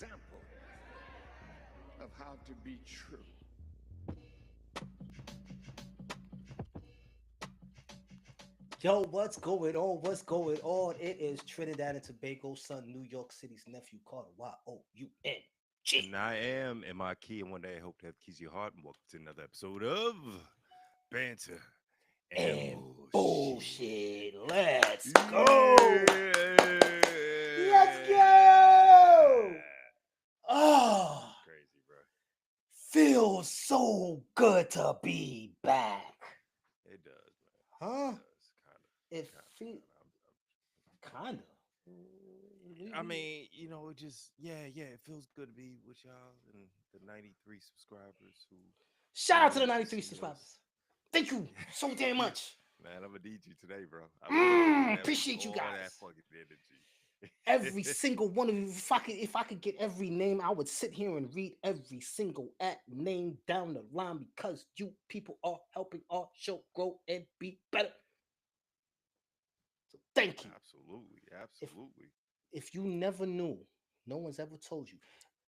example of how to be true. Yo, what's going on? What's going on? It is Trinidad and Tobago, son, New York City's nephew, Carter Young. And I am my key, and one day I hope to have keys to your heart. And welcome to another episode of Banter and And Bullshit. bullshit. Let's go. Yeah. Let's go. Oh, Crazy, bro. feels so good to be back. It does, man. It Huh? does, kind of, It kind of, feel kind of. kind of. I mean, it just yeah, it feels good to be with y'all and the 93 subscribers who Shout tune out to the in to 93 see us. subscribers. Thank you so damn much. Man, I'm gonna need you today, bro. I really need Appreciate you all that guys. fucking energy. Every single one of you. If I could get every name, I would sit here and read every single at name down the line because you people are helping our show grow and be better. So thank you. Absolutely, If absolutely. if you never knew, no one's ever told you.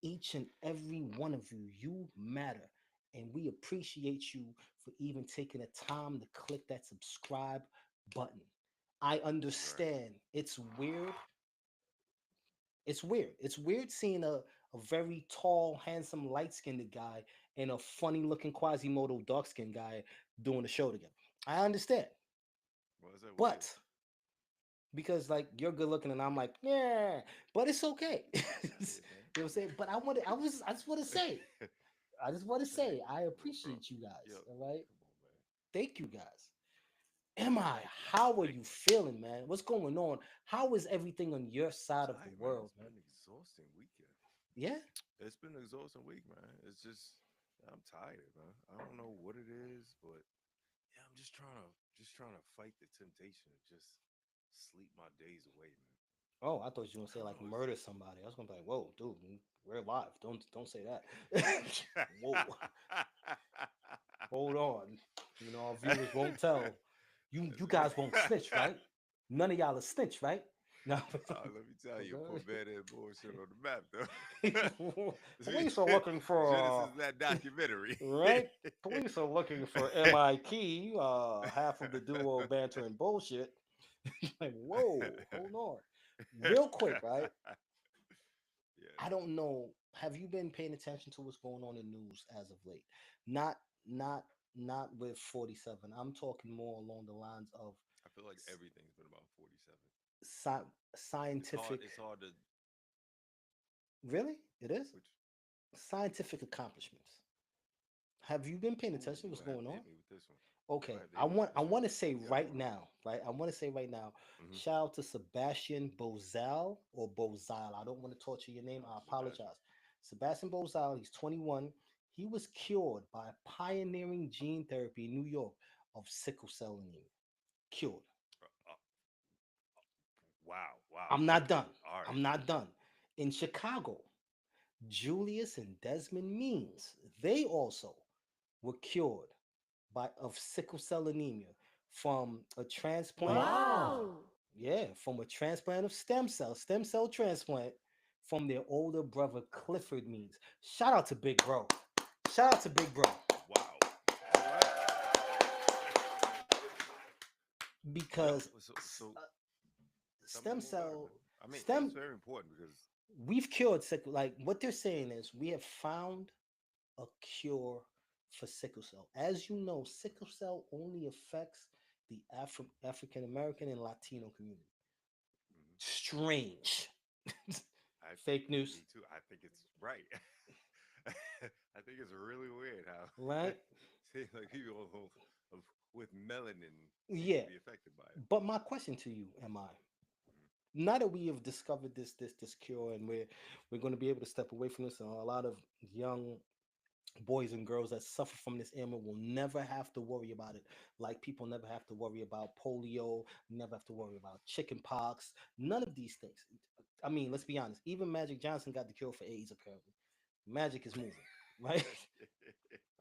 Each and every one of you, you matter. And we appreciate you for even taking the time to click that subscribe button. I That's right. understand it's weird. It's weird seeing a very tall, handsome, light-skinned guy and a funny-looking Quasimodo dark-skinned guy doing the show together. I understand. Why is that weird? But because like you're good looking and I'm like, yeah, but it's okay. You Hey, man, know what I'm saying? But I just want to say, I just want to man, say, I bro, bro. appreciate you Yo, guys. All right. come on, man. Thank you guys. Am I? How are Thank you you. feeling, man? What's going on? How is everything on your I'm side of the tired, man. world, It's man? been an exhausting weekend. Yeah. It's been an exhausting week, man. It's just, I'm tired, man. I don't know what it is, but yeah, I'm just trying to fight the temptation to just sleep my days away, man. Oh, I thought you were gonna I say don't like know. murder somebody. I was gonna be like, whoa, dude, we're live. Don't say that. Whoa, hold on. You know, our viewers won't tell. You guys won't snitch, right? None of y'all are snitch, right? No. Let me tell you, put Banter and Bullshit on the map, though. Okay. Police are looking for Genesis that documentary. right. Police are looking for MIT, half of the duo Banter and Bullshit. Like, whoa, hold on. Real quick, right? Yeah. I don't know. Have you been paying attention to what's going on in news as of late? Not, not, not with 47. I'm talking more along the lines of I feel like everything's been about 47. It's hard. scientific. It's hard to Really, it is which. scientific accomplishments. Have you been paying Ooh, attention to you're what's gonna have going to on? hit me with this one. You're gonna Okay, have to I hit me with want I this one. want to say See, I don't right know. now, right? I want to say right now, Mm-hmm. shout out to Sebastian Bozal or Bozal. I don't want to torture your name. Shout out I to Sebastian. apologize. Sebastian Bozal, he's 21. He was cured by pioneering gene therapy in New York of sickle cell anemia. Cured. Uh, wow. Wow. I'm not Okay. done. All right. I'm not done. In Chicago, Julius and Desmond Means, they also were cured of sickle cell anemia from a transplant. Wow. Yeah, from a transplant of stem cell transplant from their older brother Clifford Means. Shout out to Big Bro. Shout out to Big Bro. Wow. All right. Yo. Because So uh, tell me stem more about it, cell man. I mean, it's stem very important because we've cured sickle, like what they're saying is we have found a cure for sickle cell. As you know, sickle cell only affects the African American and Latino community. mhm, Strange. I Fake news, me too. I think it's right. I think it's really weird how right? seems like people with melanin seem to Yeah. be affected by it. But my question to you, am I? Mhm. Now that we have discovered this cure and we're going to be able to step away from this, and a lot of young boys and girls that suffer from this ailment will never have to worry about it. Like people never have to worry about polio, never have to worry about chicken pox, none of these things. I mean, let's be honest. Even Magic Johnson got the cure for AIDS. Apparently, magic is moving, right?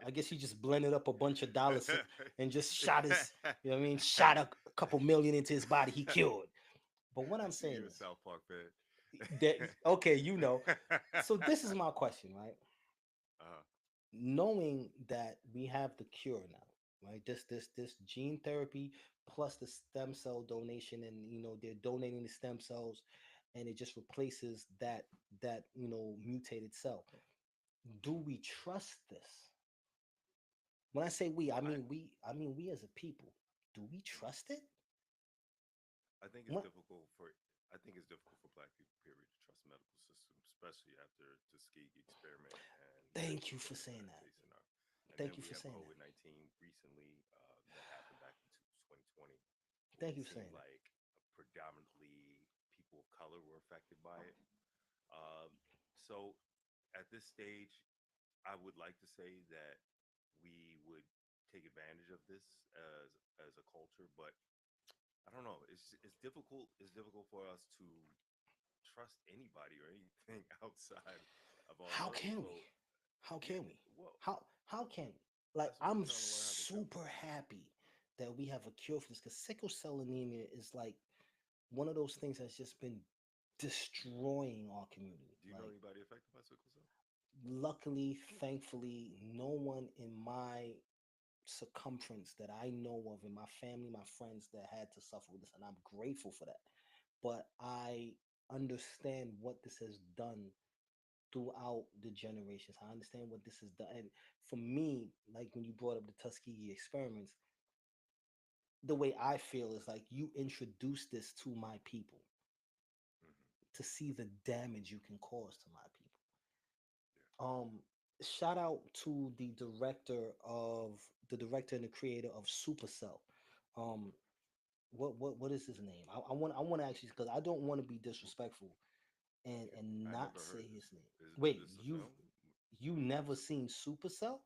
I guess he just blended up a bunch of dollars and just shot his, you know what I mean, shot a couple million into his body. He cured. But what I I'm see saying you a is, South Park fan. That, okay, you know. So this is my question, right? uh, Knowing that we have the cure now, right? This gene therapy plus the stem cell donation, and they're donating the stem cells, and it just replaces that mutated cell. Do we trust this? When I say we, well, I mean we as a people. Do we mhm. trust it? I think it's What? difficult for I think it's difficult for Black people, period, to trust medical systems, especially after Tuskegee experiment and Thank you everything for that saying that that. facing our. And then Thank you we for have saying that. COVID-19 recently that happened back in 2020, where Thank it you for seemed saying that. like predominantly people of color were affected by it. Um, so at this stage, I would like to say that we would take advantage of this as a culture, but I don't know. It's difficult. It's difficult for us to trust anybody or anything outside of our How world. can we? So How yeah, can we? well, How can we? Like, that's what we're I'm trying to learn how to do. super happy that we have a cure for this, because sickle cell anemia is like one of those things that's just been destroying our community. Do you know Like, anybody affected by sickle cell? luckily, thankfully, no one in my circumference that I know of, in my family, my friends, that had to suffer with this, and I'm grateful for that. But I understand what this has done throughout the generations. I understand what this has done. And for me, like when you brought up the Tuskegee experiments, the way I feel is like you introduced this to my people Hmm. to see the damage you can cause to my people. Yeah. Shout out to the director and the creator of Supercell. Um, what is his name? I want to actually, because I don't want to be disrespectful and Yeah. I not never say heard his this. name. Is Wait, this a film? you never seen Supercell?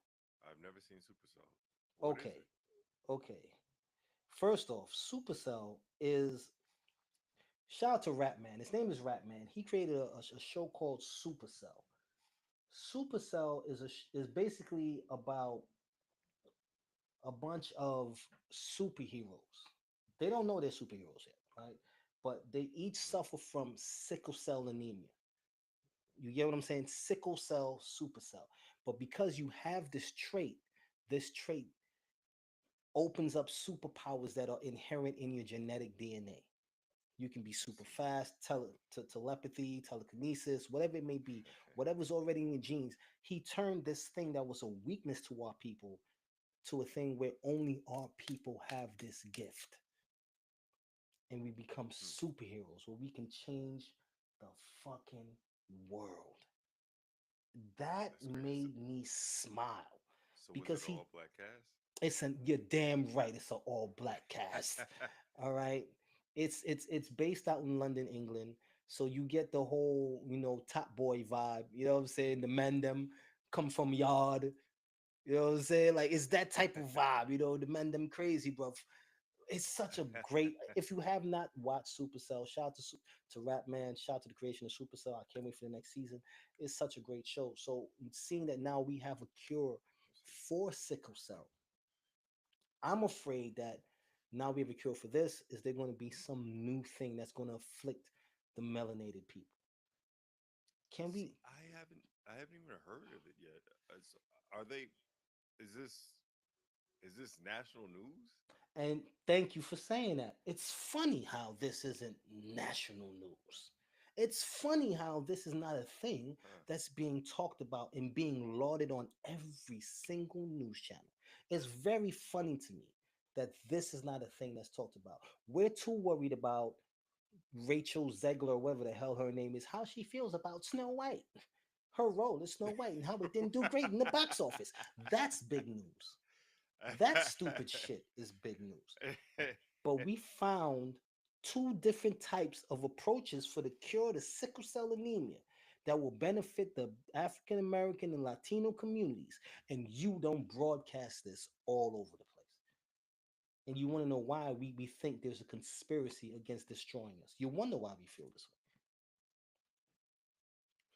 I've never seen Supercell. What is Okay, it? okay. First off, Supercell is, shout out to Ratman. His name is Ratman. He created a show called Supercell. Supercell is basically about a bunch of superheroes. They don't know they're superheroes yet, right? But they each Hmm. suffer from sickle cell anemia. You get what I'm saying? Sickle cell, supercell. But because you have this trait opens up superpowers that are inherent in your genetic DNA. You can be I super see. fast, telepathy, telekinesis, whatever it may be, whatever's already in your genes. He turned this thing that was a weakness to our people to a thing where only our people have this gift. And we become Hmm. superheroes where we can change the fucking world. That That's crazy. So, made me smile so was it because all black cast? you're damn right, it's an all black cast. All right. It's based out in London, England. So you get the whole, top boy vibe. You know what I'm saying? The men them come from yard. You know what I'm saying? Like, it's that type of vibe, the men them crazy, bro. It's such a great. If you have not watched Supercell, shout out to Rapman, shout out to the creation of Supercell. I can't wait for the next season. It's such a great show. So seeing that now we have a cure Let's see. for sickle cell, I'm afraid that now we have a cure for this. Is there going to be some new thing that's going to afflict the melanated people? Can See, we? I haven't even heard of it yet. Are they? Is this national news? And thank you for saying that. It's funny how this isn't national news. It's funny how this is not a thing Huh. that's being talked about and being lauded on every single news channel. It's very funny to me that this is not a thing that's talked about. We're too worried about Rachel Zegler, whatever the hell her name is, how she feels about Snow White, her role as Snow White, and how it didn't do great in the box office. That's big news. That stupid shit is big news. But we found two different types of approaches for the cure to sickle cell anemia that will benefit the African American and Latino communities. And you don't broadcast this all over the place. And you want to know why we think there's a conspiracy against destroying us. You wonder why we feel this way.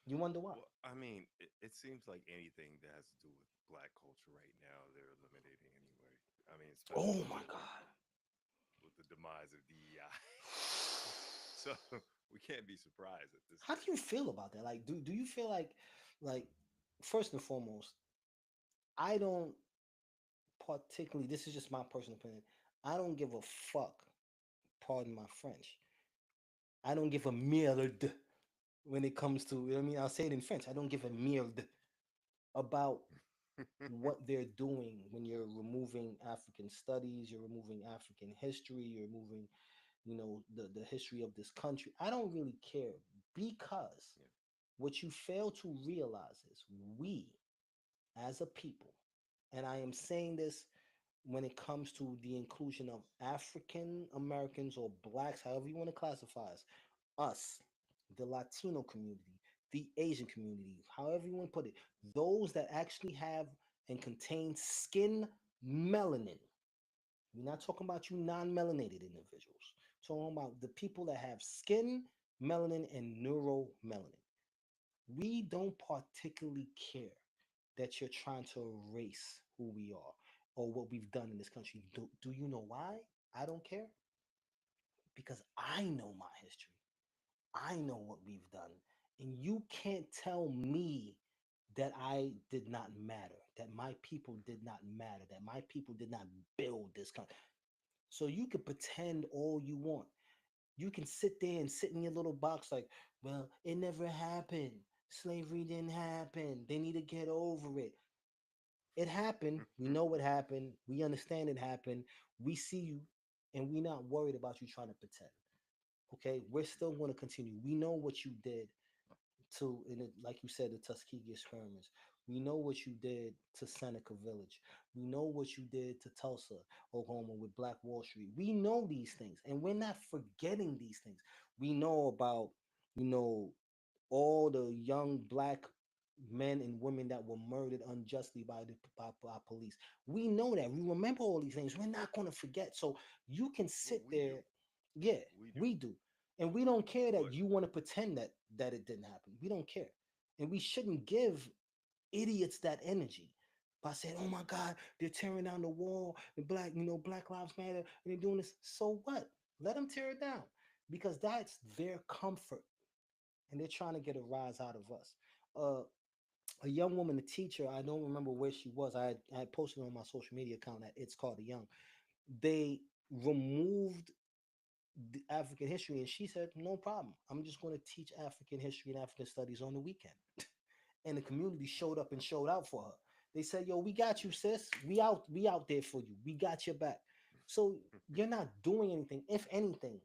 You wonder why. Well, I mean, it seems like anything that has to do with black culture right now, they're eliminating anyway. I mean, Oh especially my with God. the demise of DEI. So we can't be surprised at this How do you stage. feel about that? Like, do you feel like first and foremost, I don't particularly. This is just my personal opinion. I don't give a fuck. Pardon my French. I don't give a merde when it comes to. You know what I mean, I'll say it in French. I don't give a merde about what they're doing when you're removing African studies, you're removing African history, you're removing, the history of this country. I don't really care because Yeah. what you fail to realize is we as a people, and I am saying this when it comes to the inclusion of African Americans or blacks, however you want to classify us, the Latino community, the Asian community, however you want to put it, those that actually have and contain skin melanin. We're not talking about you non-melanated individuals. We're talking about the people that have skin melanin and neuromelanin. We don't particularly care that you're trying to erase who we are or what we've done in this country. Do you know why I don't care? Because I know my history. I know what we've done. And you can't tell me that I did not matter, that my people did not matter, that my people did not build this country. So you can pretend all you want. You can sit there and sit in your little box like, well, it never happened. Slavery didn't happen. They need to get over it. It happened. We know what happened. We understand it happened. We see you, and we're not worried about you trying to pretend. Okay, we're still going to continue. We know what you did to, like you said, the Tuskegee experiments. We know what you did to Seneca Village. We know what you did to Tulsa, Oklahoma, with Black Wall Street. We know these things, and we're not forgetting these things. We know about, you know, all the young black men and women that were murdered unjustly by police. We know that. We remember all these things. We're not going to forget. So you can Well, sit we do. there. Yeah, We do. we do. And we don't care that But you want to pretend that it didn't happen. We don't care. And we shouldn't give idiots that energy by saying, "Oh my God, they're tearing down the wall. The Black Lives Matter, and they're doing this." So what? Let them tear it down because that's their comfort, and they're trying to get a rise out of us. A young woman, a teacher, I don't remember where she was. I had posted on my social media account that it's called the Young. They removed the African history, and she said, "No problem. I'm just going to teach African history and African studies on the weekend." And the community showed up and showed out for her. They said, "Yo, we got you, sis. We out there for you. We got your back." So you're not doing anything. If anything,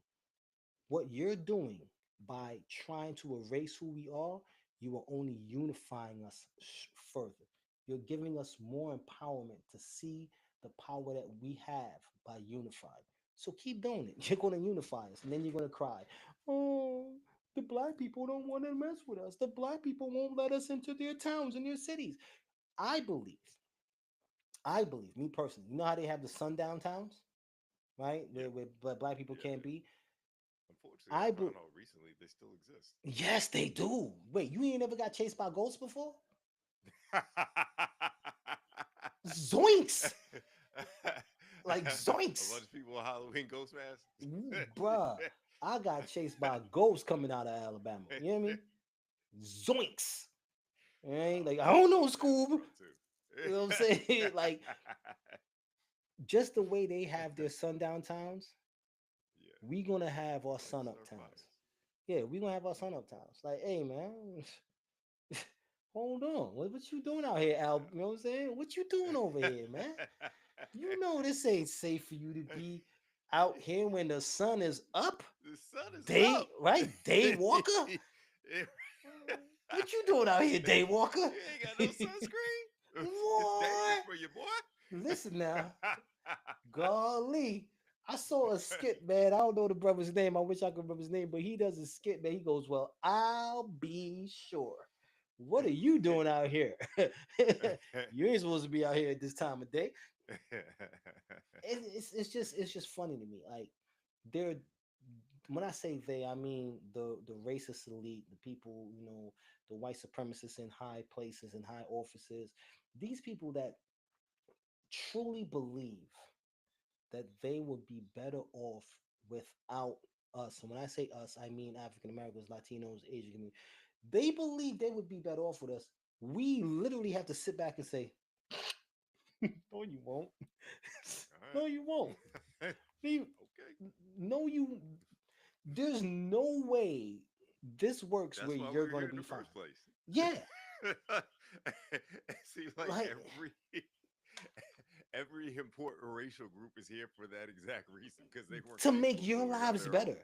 what you're doing by trying to erase who we are, you are only unifying us further. You're giving us more empowerment to see the power that we have by unifying. So keep doing it. You're going to unify us, and then you're going to cry, "Oh, the black people don't want to mess with us. The black people won't let us into their towns and their cities." I believe, me personally, you know how they have the sundown towns, right? yeah, Where black people yeah, can't yeah. be. Unfortunately, I I found be, out recently they still exist. Yes, they do. Wait, you ain't never got chased by ghosts before? Zoinks! Like A zoinks! bunch of people in Halloween ghost masks. Ooh, bruh, I got chased by ghosts coming out of Alabama. You know what I mean? Zoinks! Right? Oh Like, I man, don't I know, used to have a Scoob. friend You know what I'm too. saying? Like, just the way they have their sundown towns, Yeah, we gonna have our sun lights up are towns. fire. Yeah, we gonna have our sun up towns. Like, hey man, hold on. What you doing out here, Al? You know what I'm saying? What you doing over here, man? You know this ain't safe for you to be out here when the sun is up. The sun is Day up. right, Day Walker. It- What you doing out here, Day Walker? you ain't got no sunscreen. It's dangerous What? for you, boy. Listen now, golly. I saw a skit, man. I don't know the brother's name. I wish I could remember his name, but he does a skit, man. He goes, "Well, I'll be sure. What are you doing out here? You ain't supposed to be out here at this time of day." It's just funny to me. Like they're when I say they, I mean the racist elite, the people, the white supremacists in high places and high offices. These people that truly believe that they would be better off without us. And when I say us, I mean African Americans, Latinos, Asian community. They believe they would be better off with us. We literally have to sit back and say, no, you won't. All No, you won't. right. We- Okay. No, you. There's no way this works where That's why you're we're going to here in be the fine. first place. Yeah, It seems like like every important racial group is here for that exact reason because they weren't to make capable of your doing it on lives their own. better.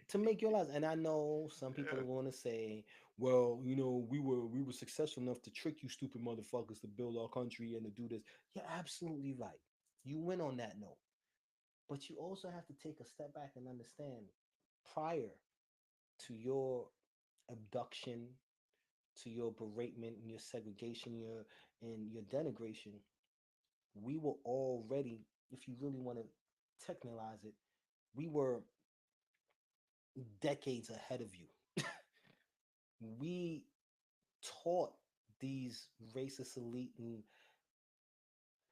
To make your lives. And I know some people Yeah. are going to say, "Well, we were successful enough to trick you, stupid motherfuckers, to build our country and to do this." You're absolutely right. You went on that note, but you also have to take a step back and understand, prior to your abduction, to your beratement and your segregation, your denigration, we were already, if you really want to technicalize it, we were decades ahead of you. We taught these racist elite and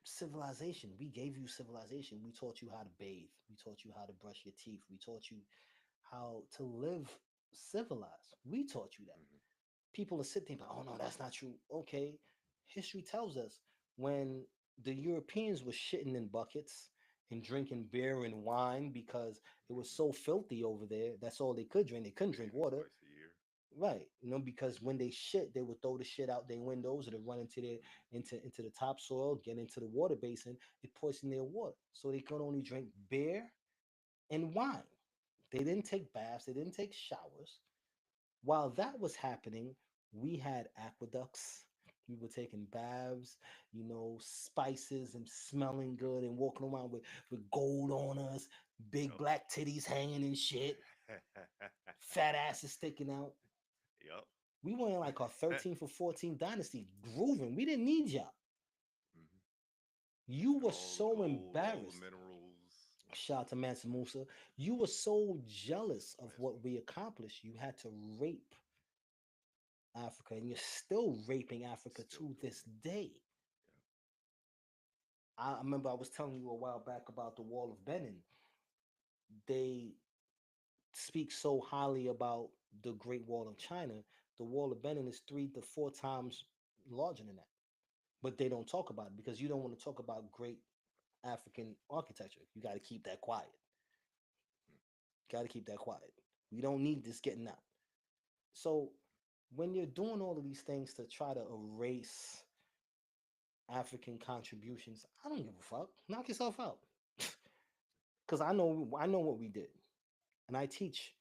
civilization. We gave you civilization. We taught you how to bathe. We taught you how to brush your teeth. We taught you how to live civilized. We taught you that. Hmm. People are sitting there, oh no, that's not true. Okay, history tells us when the Europeans were shitting in buckets and drinking beer and wine because it was Hmm. so filthy over there. That's all they could drink. They couldn't drink Bathing water. twice a year. Right, because when they shit, they would throw the shit out their windows or they run into their Hmm. into the topsoil, get into the water basin. It poisoned their water, so they could only drink beer and wine. They didn't take baths. They didn't take showers. While that was happening, we had aqueducts. We were taking baths, spices and smelling good and walking around with gold on us, big Yup. black titties hanging and shit, fat asses sticking out. Yup. We were in like our 13th or 14th dynasty grooving. We didn't need y'all. Hmm. You Got were all the so gold, all the embarrassed. minerals. Shout out to Mansa Musa. You were so jealous of Nice what we Musa. accomplished. You had to rape Africa, and you're still raping Africa Still to doing this it. day. I remember I was telling you a while back about the Wall of Benin. They speak so highly about the Great Wall of China. The Wall of Benin is 3 to 4 times larger than that. But they don't talk about it because you don't want to talk about great African architecture. You got to keep that quiet. Yeah. Got to keep that quiet. We don't need this getting out. So when you're doing all of these things to try to erase African contributions, I don't give a fuck. Knock yourself out. Because I know what we did. And I teach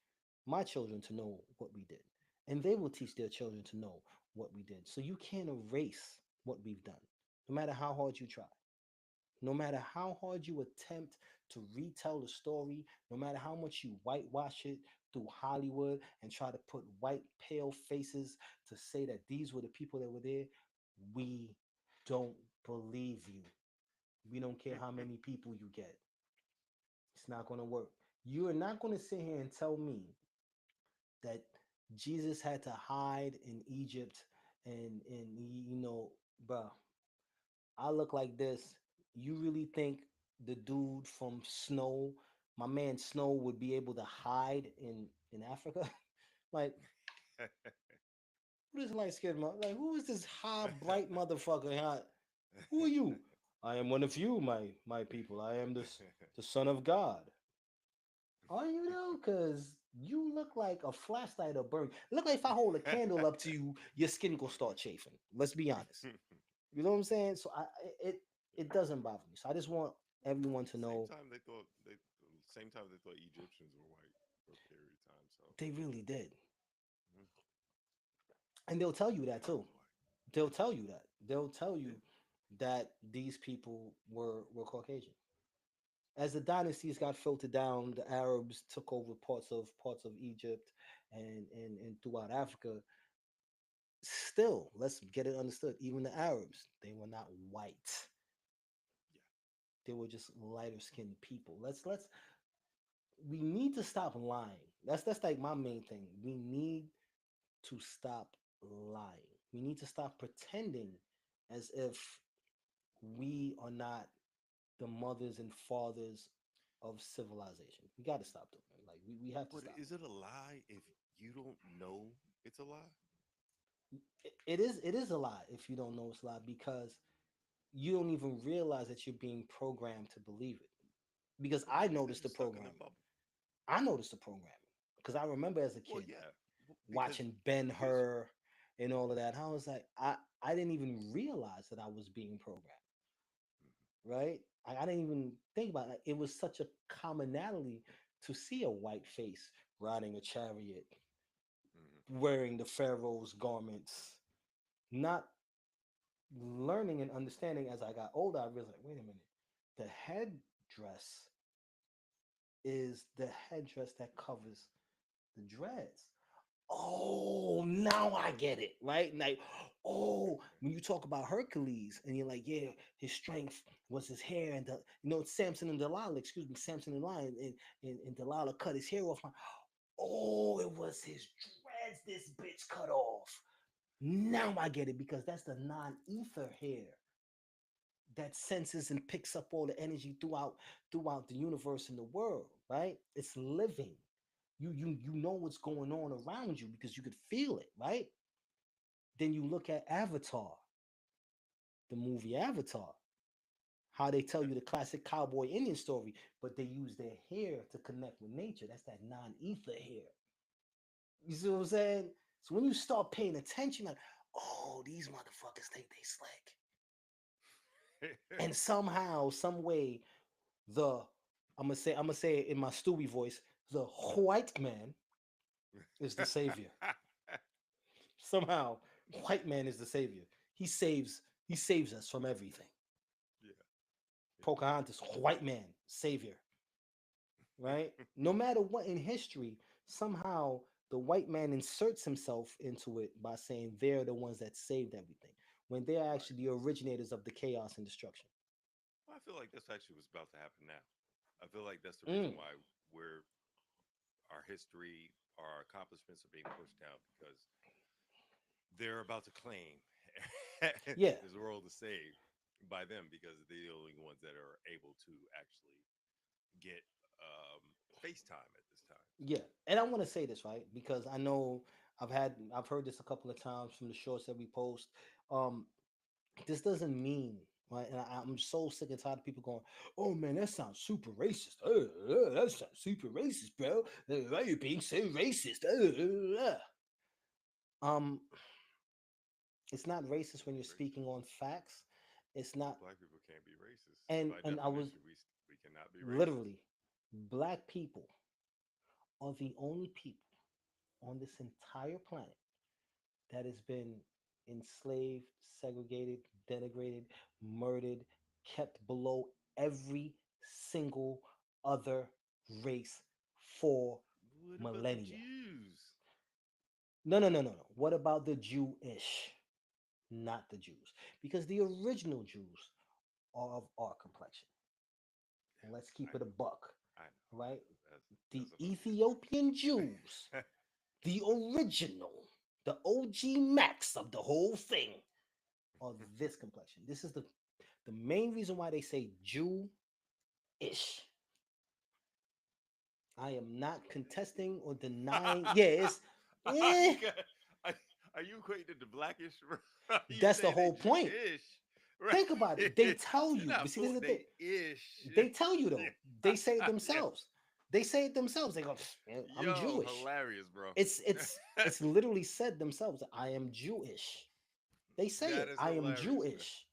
my children to know what we did. And they will teach their children to know what we did. So you can't erase what we've done, no matter how hard you try. No matter how hard you attempt to retell the story, no matter how much you whitewash it through Hollywood and try to put white, pale faces to say that these were the people that were there, we don't believe you. We don't care how many people you get. It's not going to work. You are not going to sit here and tell me that Jesus had to hide in Egypt and bruh, I look like this. You really think the dude from Snow, my man Snow, would be able to hide in Africa? Like, who is light skinned like who is this high bright motherfucker? Who are you? I am one of you, my people. I am the son of God. Are you though? Cause you look like a flashlight or burn. Look like if I hold a candle up to you, your skin gonna start chafing. Let's be honest. You know what I'm saying? So it doesn't bother me. So I just want everyone to same know time they thought they same time they thought Egyptians were white for a period of time. So they really did. mhm. And they'll tell you that Everybody too. was white. They'll tell you that. They'll tell you Yeah. that these people were Caucasian. As the dynasties got filtered down, the Arabs took over parts of Egypt and throughout Africa. Still, let's get it understood. Even the Arabs, they were not white. Yeah. They were just lighter skinned people. Let's we need to stop lying. That's like my main thing. We need to stop lying. We need to stop pretending as if we are not the mothers and fathers of civilization. We got to stop doing it. Like we have to But stop. is it a lie if you don't know it's a lie? It is a lie if you don't know it's a lie because you don't even realize that you're being programmed to believe it. Because But I maybe because noticed you're the stuck in the programming. bubble. I noticed the programming because I remember as a Well, kid yeah, because watching Ben because Hur and all of that. I was like, I didn't even realize that I was being programmed. Right? I didn't even think about it. It was such a commonality to see a white face riding a chariot, mhm, wearing the pharaoh's garments, not learning and understanding as I got older. I realized, like, wait a minute, the headdress is the headdress that covers the dreads. Oh, now I get it, right? Like, oh, when you talk about Hercules and you're like, yeah, his strength was his hair, and it's Samson and Delilah, excuse me, Samson and Lion, and Delilah cut his hair off. Oh, it was his dreads this bitch cut off. Now I get it because that's the non-ether hair that senses and picks up all the energy throughout the universe and the world, right? It's living. You know what's going on around you because you could feel it, right? Then you look at Avatar, the movie Avatar, how they tell yeah, you the classic cowboy Indian story, but they use their hair to connect with nature. That's that non-ether hair. You see what I'm saying? So when you start paying attention, like, oh, these motherfuckers think they slick. And somehow, some way, the I'm gonna say it in my Stewie voice, the white man is the savior. Somehow, white man is the savior. He saves us from everything. yeah, Pocahontas, white man, savior, right? No matter what in history, somehow the white man inserts himself into it by saying they're the ones that saved everything, when they're right. actually the originators of the chaos and destruction. Well, I feel like that's actually what's about to happen now. I feel like that's the reason Mm, why we're our history, our accomplishments are being pushed down because they're about to claim yeah, this world is saved by them because they're the only ones that are able to actually get FaceTime at this time. yeah. And I want to say this, right? Because I know I've heard this a couple of times from the shorts that we post. Um, this doesn't mean, right? And I'm so sick and tired of people going, "Oh man, that sounds super racist. That sounds super racist, bro. Why are you being so racist?" Um, it's not racist when Can't you're be racist. speaking on facts. It's not, Black people can't be racist by and I was definition. We cannot be racist. literally, black people are the only people on this entire planet that has been enslaved, segregated, denigrated, murdered, kept below every single other race for What about the millennia. Jews? No, no, no, no, no. What about the Jewish? Not the Jews. Because the original Jews are of our complexion. And let's Yeah, keep it a buck, I know. right? The That's another Ethiopian Jews, discussion. the original, the OG Max of the whole thing, are this complexion. This is the main reason why they say Jew-ish. I am not contesting or denying. Yeah, it's You eh, got, are, are you equating the blackish? You that's the saying they whole point. Jewish, Think about right? it. They tell You're you, not but see, this is putting the thing. they ish. They tell you though. They say it Yeah. themselves. They say it themselves. They go, "Man, I'm Yo, Jewish." hilarious, bro. It's literally said themselves. I am Jewish. They say That it. is I am hilarious, man. Jewish.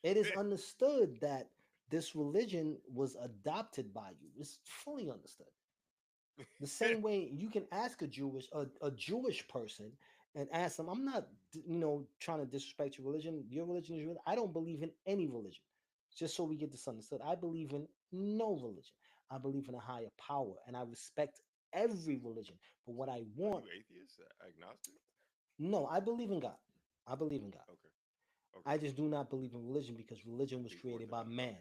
It is understood that this religion was adopted by you. It's fully understood. The same way you can ask a Jewish person and ask them, I'm not trying to disrespect your religion is I don't believe in any religion. Just so we get this understood, I believe in no religion. I believe in a higher power and I respect every religion, but what I Are want, you atheist, agnostic? no, I believe in God. I believe in God. Okay, okay. I just do not believe in religion because religion was The created by orthodox. man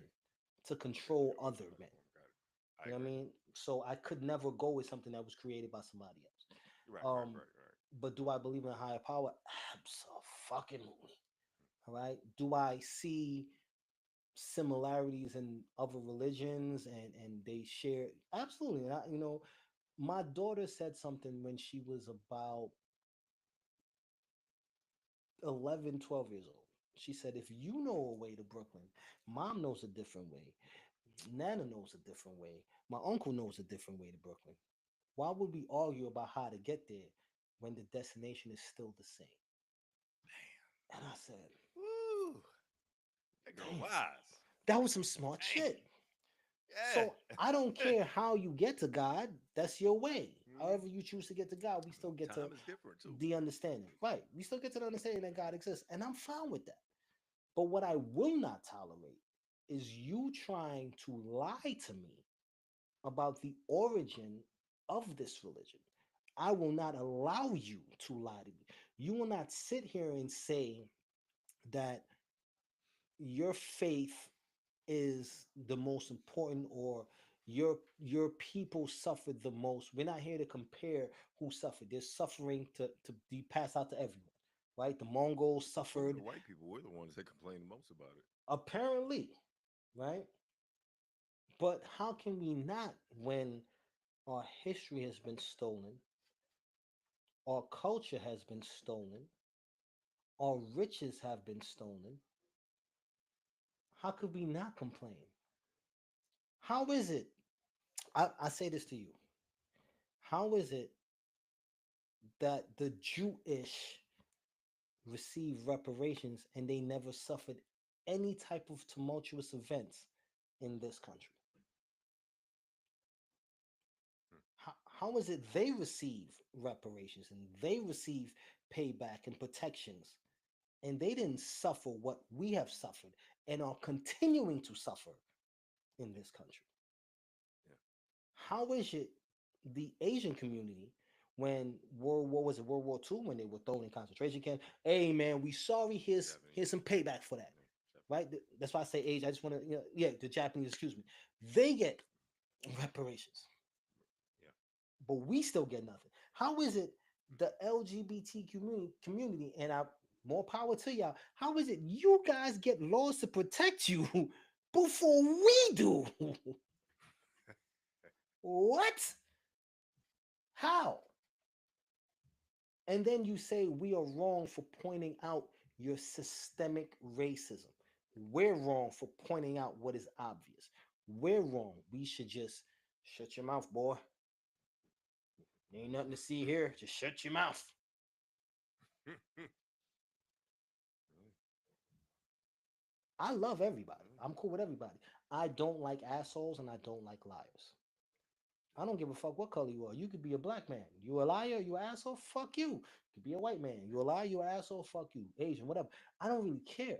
Okay, to okay. The control other orthodox men. form. Got it. I You know what I agree. mean? So I could never go with something that was created by somebody else. Right, right, Um, right, right. but do I believe in a higher power? Absolutely. All right. Do I see? similarities in other religions, and they share absolutely. And my daughter said something when she was about 11, 12 years old. She said, if you know a way to Brooklyn, mom knows a different way, Nana knows a different way, my uncle knows a different way to Brooklyn. Why would we argue about how to get there when the destination is still the same? And I said, Woo! That girl damn, wise. that was some smart Dang. shit. So I don't Yeah. care how you get to God, that's your way. Mhm. However you choose to get to God, we still get to Time is different too. the understanding. Right. We still get to the understanding that God exists. And I'm fine with that. But what I will not tolerate is you trying to lie to me about the origin of this religion. I will not allow you to lie to me. You will not sit here and say that your faith is the most important, or your people suffered the most. We're not here to compare who suffered. There's suffering to be passed out to everyone, right? The Mongols According to suffered white people, we're the ones that complain the most about it. apparently, right? But how can we not when our history has been stolen, our culture has been stolen, our riches have been stolen? How could we not complain? How is it? I say this to you. How is it that the Jewish receive reparations and they never suffered any type of tumultuous events in this country? Hmm. How is it they receive reparations and they receive payback and protections and they didn't suffer what we have suffered and are continuing to suffer in this country? Yeah. How is it the Asian community, when World War II, when they were thrown in concentration camps? Hey man, we sorry. Here's Japanese. some payback for that, Yeah. right? Japanese. That's why I say Asia. I just want to, yeah, the Japanese. Excuse me, they get reparations, Yeah. but we still get nothing. How is it the LGBT community, and I more power to y'all? How is it you guys get laws to protect you before we do? What? How? And then you say we are wrong for pointing out your systemic racism. We're wrong for pointing out what is obvious. We're wrong. We should just shut your mouth, boy. There ain't nothing to see here. Just shut your mouth. Really? I love everybody. Really? I'm cool with everybody. I don't like assholes and I don't like liars. I don't give a fuck what color you are. You could be a black man. You a liar, you an asshole, fuck you. You could be a white man. You a liar, you an asshole, fuck you. Asian, whatever. I don't really care.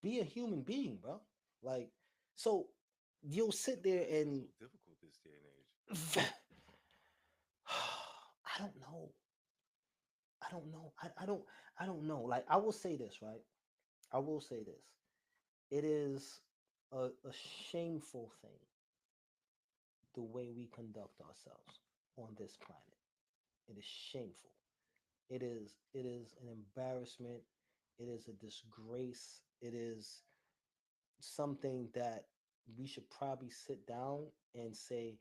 Be a human being, bro. Like, so you'll sit there Why is it and so difficult this day and age? I don't know. I don't know. I don't know. Like, I will say this, right? I will say this. It is a shameful thing the way we conduct ourselves on this planet. It is shameful. It is an embarrassment. It is a disgrace. It is something that we should probably sit down and say,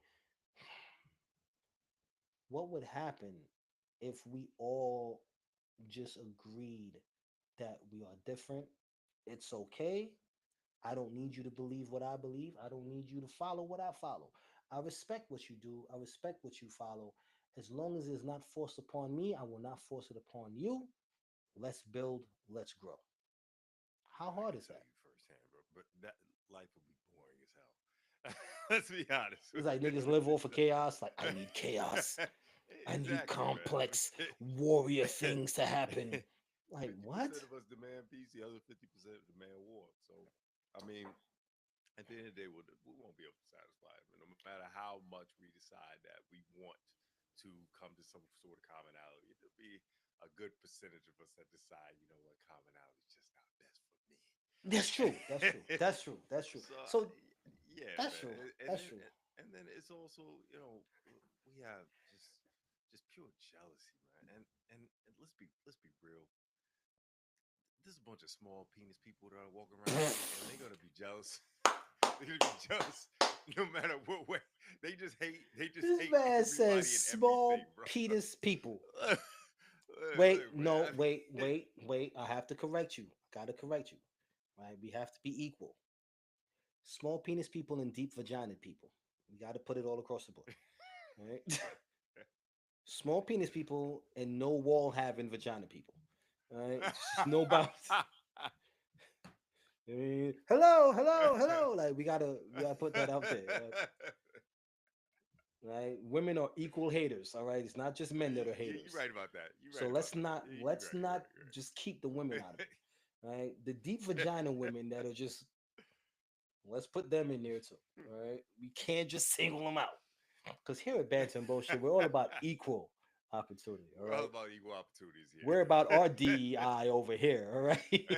what would happen if we all just agreed that we are different? It's okay. I don't need you to believe what I believe. I don't need you to follow what I follow. I respect what you do. I respect what you follow. As long as it's not forced upon me, I will not force it upon you. Let's build, let's grow. How I hard can is tell that? you firsthand, bro. But that life would be boring as hell. Let's be honest It's with like you. niggas live off of chaos. Like, I need chaos. I need Exactly, man. complex warrior things to happen. Like, what? 50% of us demand peace, the other 50% demand war. So, I mean, at the end of the day, we won't be able to satisfy it. No matter how much we decide that we want to come to some sort of commonality, there'll be a good percentage of us that decide, you know what, commonality is just not best for me. That's true. That's true. That's true. That's true. So So yeah, that's man, true. and That's then true. it's also, you know, we have just pure jealousy, man. And let's be real. there's a bunch of small penis people that are walking around, and they're gonna be jealous. They're gonna be jealous no matter what way. They just hate. They just This hate man says everybody and everything, small bro. penis people. Look, Wait, look, no, man. wait. I have to correct you. Gotta correct you. Right? We have to be equal. Small penis people and deep vagina people. We gotta put it all across the board. Right? Small penis people and no wall having vagina people. All right? Just no bounds. Hello, hello, hello. Like we gotta put that out there. Right? Women are equal haters. All right. It's not just men that are You're haters. right about that. You're So right about let's that. not You're let's right. You're not right. You're just keep the women out of right. it. Right? The deep vagina women that are just let's put them in there too. All right. We can't just single them out. Because here at Banter and Bullshit, we're all about equal opportunity. All We're all right. about equal opportunities We're about our here. DEI over here. All right.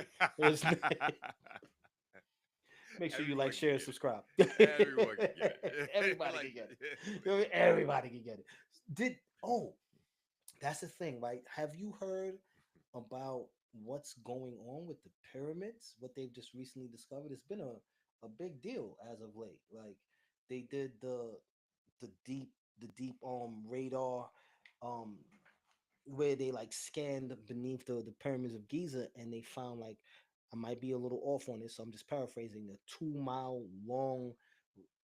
Make sure you like, Everyone can share, and get it. subscribe. Everyone can get it. Everybody Like can get literally. it. Everybody can get it. Did oh, that's the thing, right? Have you heard about what's going on with the pyramids? What they've just recently discovered? It's been a big deal as of late. Like they did the deep radar um where they like scanned beneath the pyramids of Giza and they found like I might be a little off on this, so I'm just paraphrasing a 2 mile long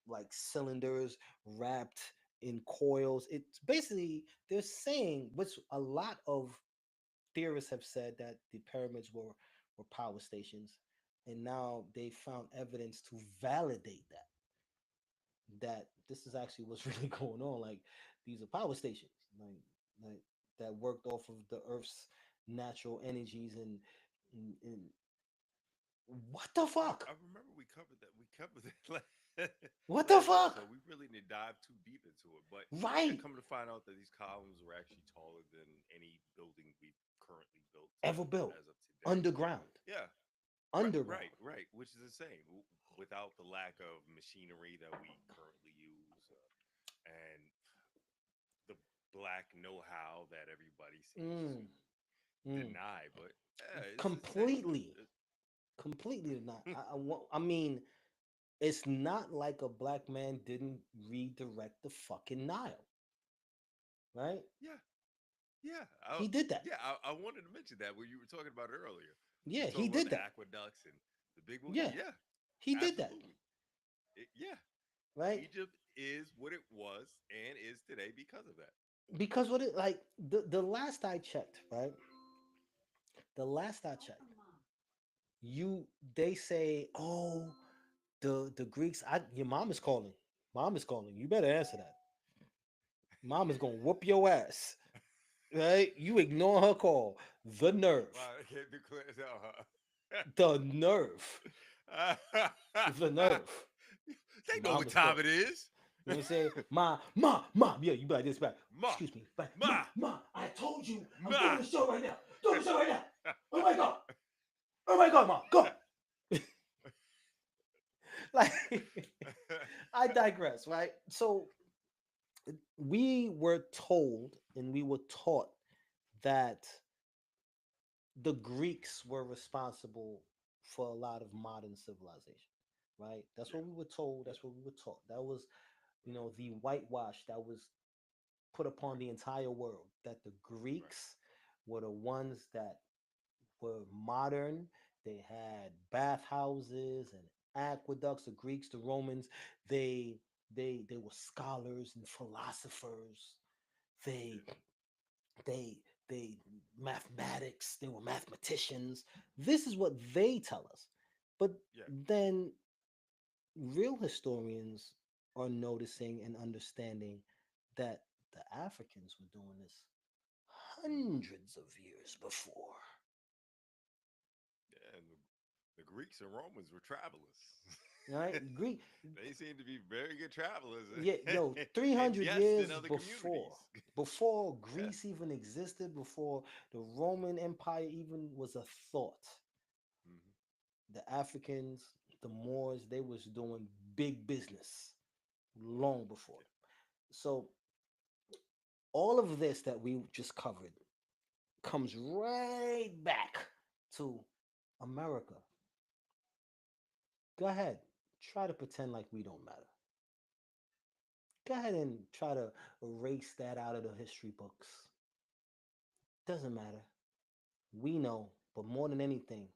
like cylinders wrapped in coils. It's basically they're saying which a lot of theorists have said that the pyramids were power stations, and now they found evidence to validate that this is actually what's really going on. Like these are power stations, like that worked off of the Earth's natural energies and what the fuck? I remember we covered that. We covered that What the last fuck? episode. We really didn't dive too deep into it, but yeah, Right. coming to find out that these columns were actually taller than any building we've currently built Ever built as of today. underground. Yeah, right, Underground. right, right. Which is insane. Without the lack of machinery that we currently use, and the black know-how that everybody seems to Mm, mm. deny, but yeah, it's insane. Completely. Completely not. I mean, it's not like a black man didn't redirect the fucking Nile, right? Yeah, yeah, He did that. yeah. I wanted to mention that when you were talking about it earlier. You Yeah, were he talking about did the that. aqueducts and the big one. Yeah, Yeah, he did that, absolutely. Yeah, right? Egypt is what it was and is today because of that. Because what it like the last I checked, right? The last I checked, you they say, oh, the Greeks. Your mom is calling. Mom is calling. You better answer that. Mom is gonna whoop your ass, right? You ignore her call. The nerve, Wow, I can't declare the nerve, the nerve. they know Mom what is time calling. it is. You know what I'm saying? Mom. Yeah, you better this back. Ma, Excuse me, but ma, ma. I told you I'm doing ma. the show right now. Doing the show right now. Oh my god. Oh my god, mom. Go. Like, I digress, right? So we were told and we were taught that the Greeks were responsible for a lot of modern civilization, right? That's Yeah, what we were told. yeah, That's what we were taught. That was, the whitewash that was put upon right, the entire world. That the right. Greeks were the ones that were modern. They had bathhouses and aqueducts. The Greeks, the Romans, they they were scholars and philosophers. They Yeah, they they mathematics. They were mathematicians. This is what they tell us. But yeah. then real historians are noticing and understanding that the Africans were doing this Hmm. hundreds of years before. Yeah, and the Greeks and Romans were travelers. Right? Greek, They seem to be very good travelers yeah, yo, and 300 guests in years other before, communities. before Yeah. Greece even existed, before the Roman Empire even was a thought, Hmm. the Africans, the Moors, they was doing big business Hmm. long before. So all of this that we just covered comes right back to America, go ahead. Try to pretend like we don't matter. Go ahead and try to erase that out of the history books. Doesn't matter. We know, but more than anything,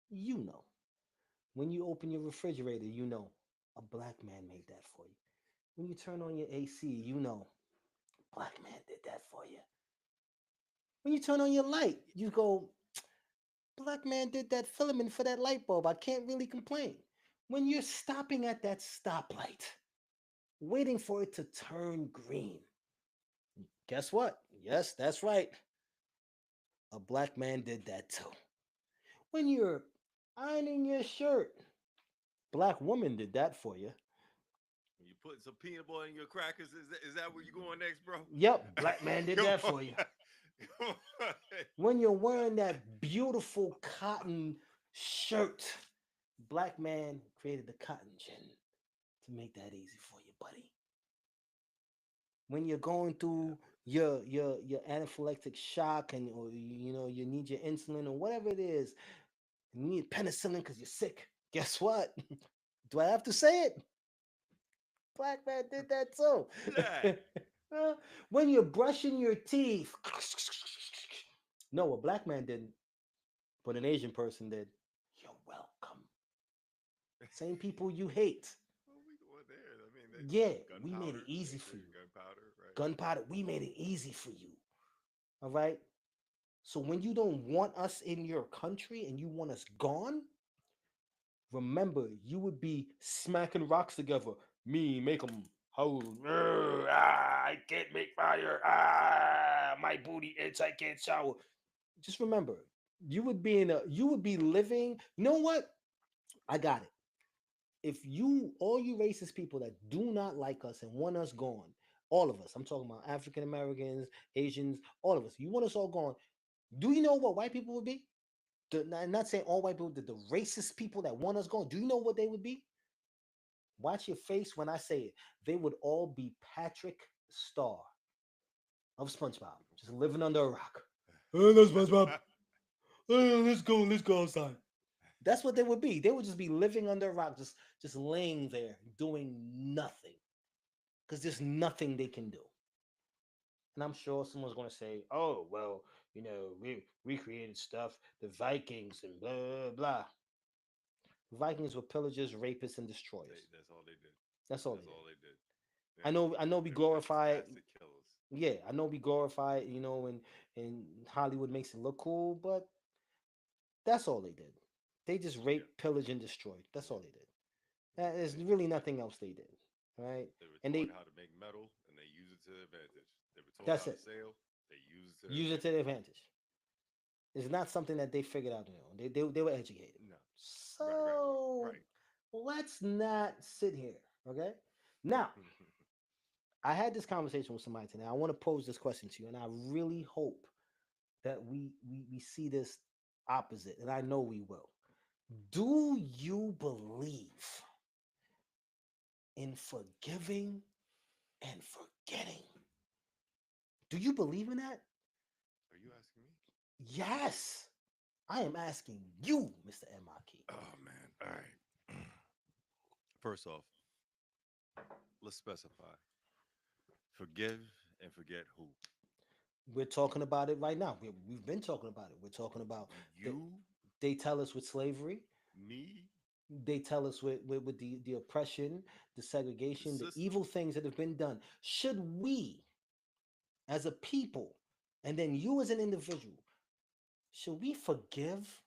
you know. When you open your refrigerator, you know a black man made that for you. When you turn on your AC, you know black man did that for you. When you turn on your light, you go, black man did that filament for that light bulb. I can't really complain. When you're stopping at that stoplight, waiting for it to turn green, guess what? Yes, that's right. A black man did that too. When you're ironing your shirt, black woman did that for you. When you putting some peanut butter in your crackers, is that where you going next, bro? Yep, black man did Come that on. for you. Come on. When you're wearing that beautiful cotton shirt, black man created the cotton gin to make that easy for you, buddy. When you're going Yeah, through your anaphylactic shock and or you know you need your insulin or whatever it is, you need penicillin because you're sick. Guess what? Do I have to say it? Black man did that too. black. When you're brushing your teeth, no, a black man didn't, but an Asian person did. You're welcome. Same people you hate. Well, we going there. I mean, Yeah, we made it gunpowder. easy They for you. created gunpowder, right? Gunpowder, we made it easy for you. All right. So when you don't want us in your country and you want us gone, remember you would be smacking rocks together. Me make them hold. I can't make fire. My booty itch. I can't shower. Just remember, you would be living. You know what? I got it. If you all you racist people that do not like us and want us gone, all of us, I'm talking about African Americans, Asians, all of us, you want us all gone. Do you know what white people would be? I'm not saying all white people, the racist people that want us gone. Do you know what they would be? Watch your face when I say it. They would all be Patrick Star of SpongeBob, just living under a rock. Hey, that's SpongeBob. Hey, let's go outside. That's what they would be. They would just be living under a rock, just laying there doing nothing, because there's nothing they can do. And I'm sure someone's going to say, "Oh, well, you know, we created stuff, the Vikings and blah blah blah." Vikings were pillagers, rapists, and destroyers. That's all they did. That's all they That's did. all they did. Yeah, I know we they were glorify it. fantastic killers. Yeah, I know we glorify it, you know, and Hollywood makes it look cool, but that's all they did. They just Yeah, raped, pillaged, and destroyed. That's all they did. There's they really nothing else they did. Right? they were And taught they how to make metal, and they use it to their advantage. They were taught that's how to it. sail. They use it to their Use it to their advantage. advantage. It's not something that they figured out on their own. They were educated. No, right, So let's not sit here. Okay. Now, right. I had this conversation with somebody today. I want to pose this question to you, and I really hope that we see this opposite, and I know we will. Do you believe in forgiving and forgetting? Do you believe in that? Are you asking me? Yes. I am asking you, Mr. MIK. Oh man! All right. First off, let's specify. Forgive and forget who? We're talking about it right now. We've been talking about it. We're talking about the, You, they tell us with slavery, me, they tell us with the oppression, the the segregation, the system. evil things that have been done. Should we, as a people, and then you as an individual, should we forgive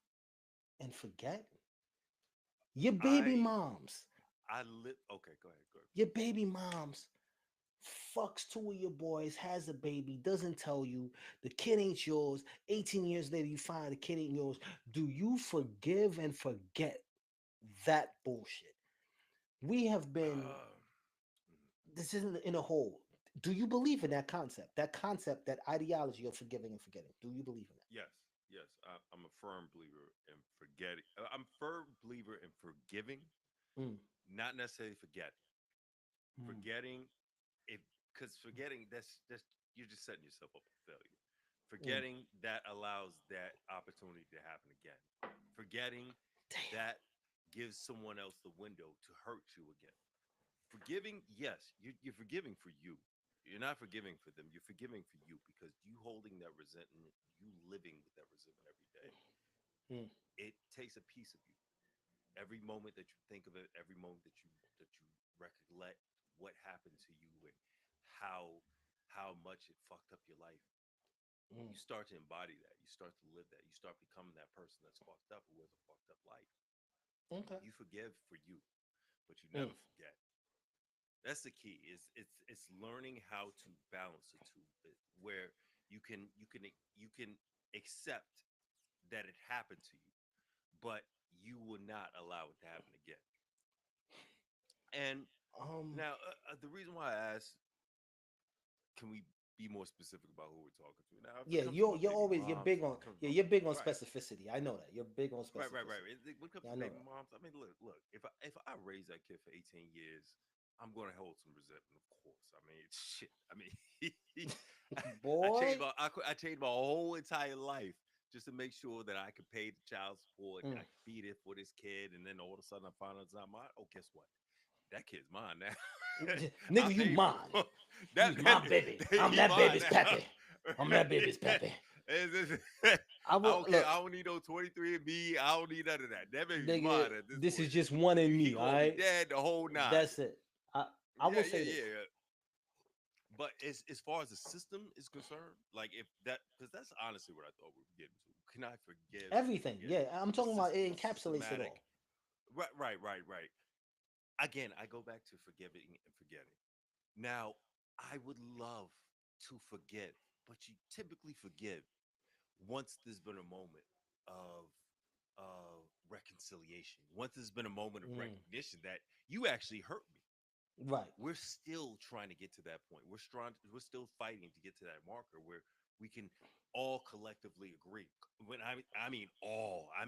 and forget? Your baby I moms, I live. Okay, go ahead. Go ahead. your baby moms fucks two of your boys, has a baby, doesn't tell you, the kid ain't yours. 18 years later, you find the kid ain't yours. Do you forgive and forget that bullshit? We have been, this isn't in a hole. Do you believe in that concept? That concept, that ideology of forgiving and forgetting? Do you believe in Yes, yes. I'm a firm believer in forgetting. I'm a firm believer in forgiving, that? not necessarily forgetting. Mm. Forgetting, if because forgetting, that's you're just setting yourself up for failure. Mm. Forgetting that allows that opportunity to happen again. Forgetting Damn. that gives someone else the window to hurt you again. Forgiving, yes, you're forgiving for you. You're not forgiving for them. You're forgiving for you because you holding that resentment, you living with that resentment every day, Mm. it takes a piece of you. Every moment that you think of it, every moment that you recollect what happened to you and how how much it fucked up your life, Mm. you start to embody that. You start to live that. You start becoming that person that's fucked up who has a fucked up life. Okay. You forgive for you, but you Mm. never forget. That's the key. It's learning how to balance the two, where you can accept that it happened to you, but you will not allow it to happen again. And Um. now, the reason why I asked, can we be more specific about who we're talking to? Now, if it Yeah, comes to my you're baby always you're moms, big if on it comes yeah to my, you're big on right, specificity. I know that you're big on right. specificity. When it comes Yeah, I to know baby moms, I mean, look. If I raise that kid for 18 years, I'm going to hold some resentment, of course. I mean, shit. I mean, that. I changed Boy. I changed my whole entire life just to make sure that I could pay the child support, Mm. I could feed it for this kid, and then all of a sudden I found out it's not mine. Oh, guess what? That kid's mine now. I Nigga, you paid for mine. him. You's my baby. I'm He that mine baby's now. pappy. I'm that baby's pappy. I I will don't care. look, I don't need no 23 and me. I don't need none of that. That baby's nigga. mine at this This is point. just one in You me. can All call me right, dad the whole nine. that's it. I Yeah, will yeah, say this. yeah. But as far as the system is concerned, like if that, because that's honestly what I thought we were getting to. Can I forgive and Everything. forget? Yeah, I'm The talking about it the encapsulates it systematic. all. Right, right, right, right. Again, I go back to forgiving and forgetting. Now, I would love to forget, but you typically forgive once there's been a moment of reconciliation. Once there's been a moment of Mm, recognition that you actually hurt me. right. We're still trying to get to that point. We're still fighting to get to that marker where we can all collectively agree. When I mean all. I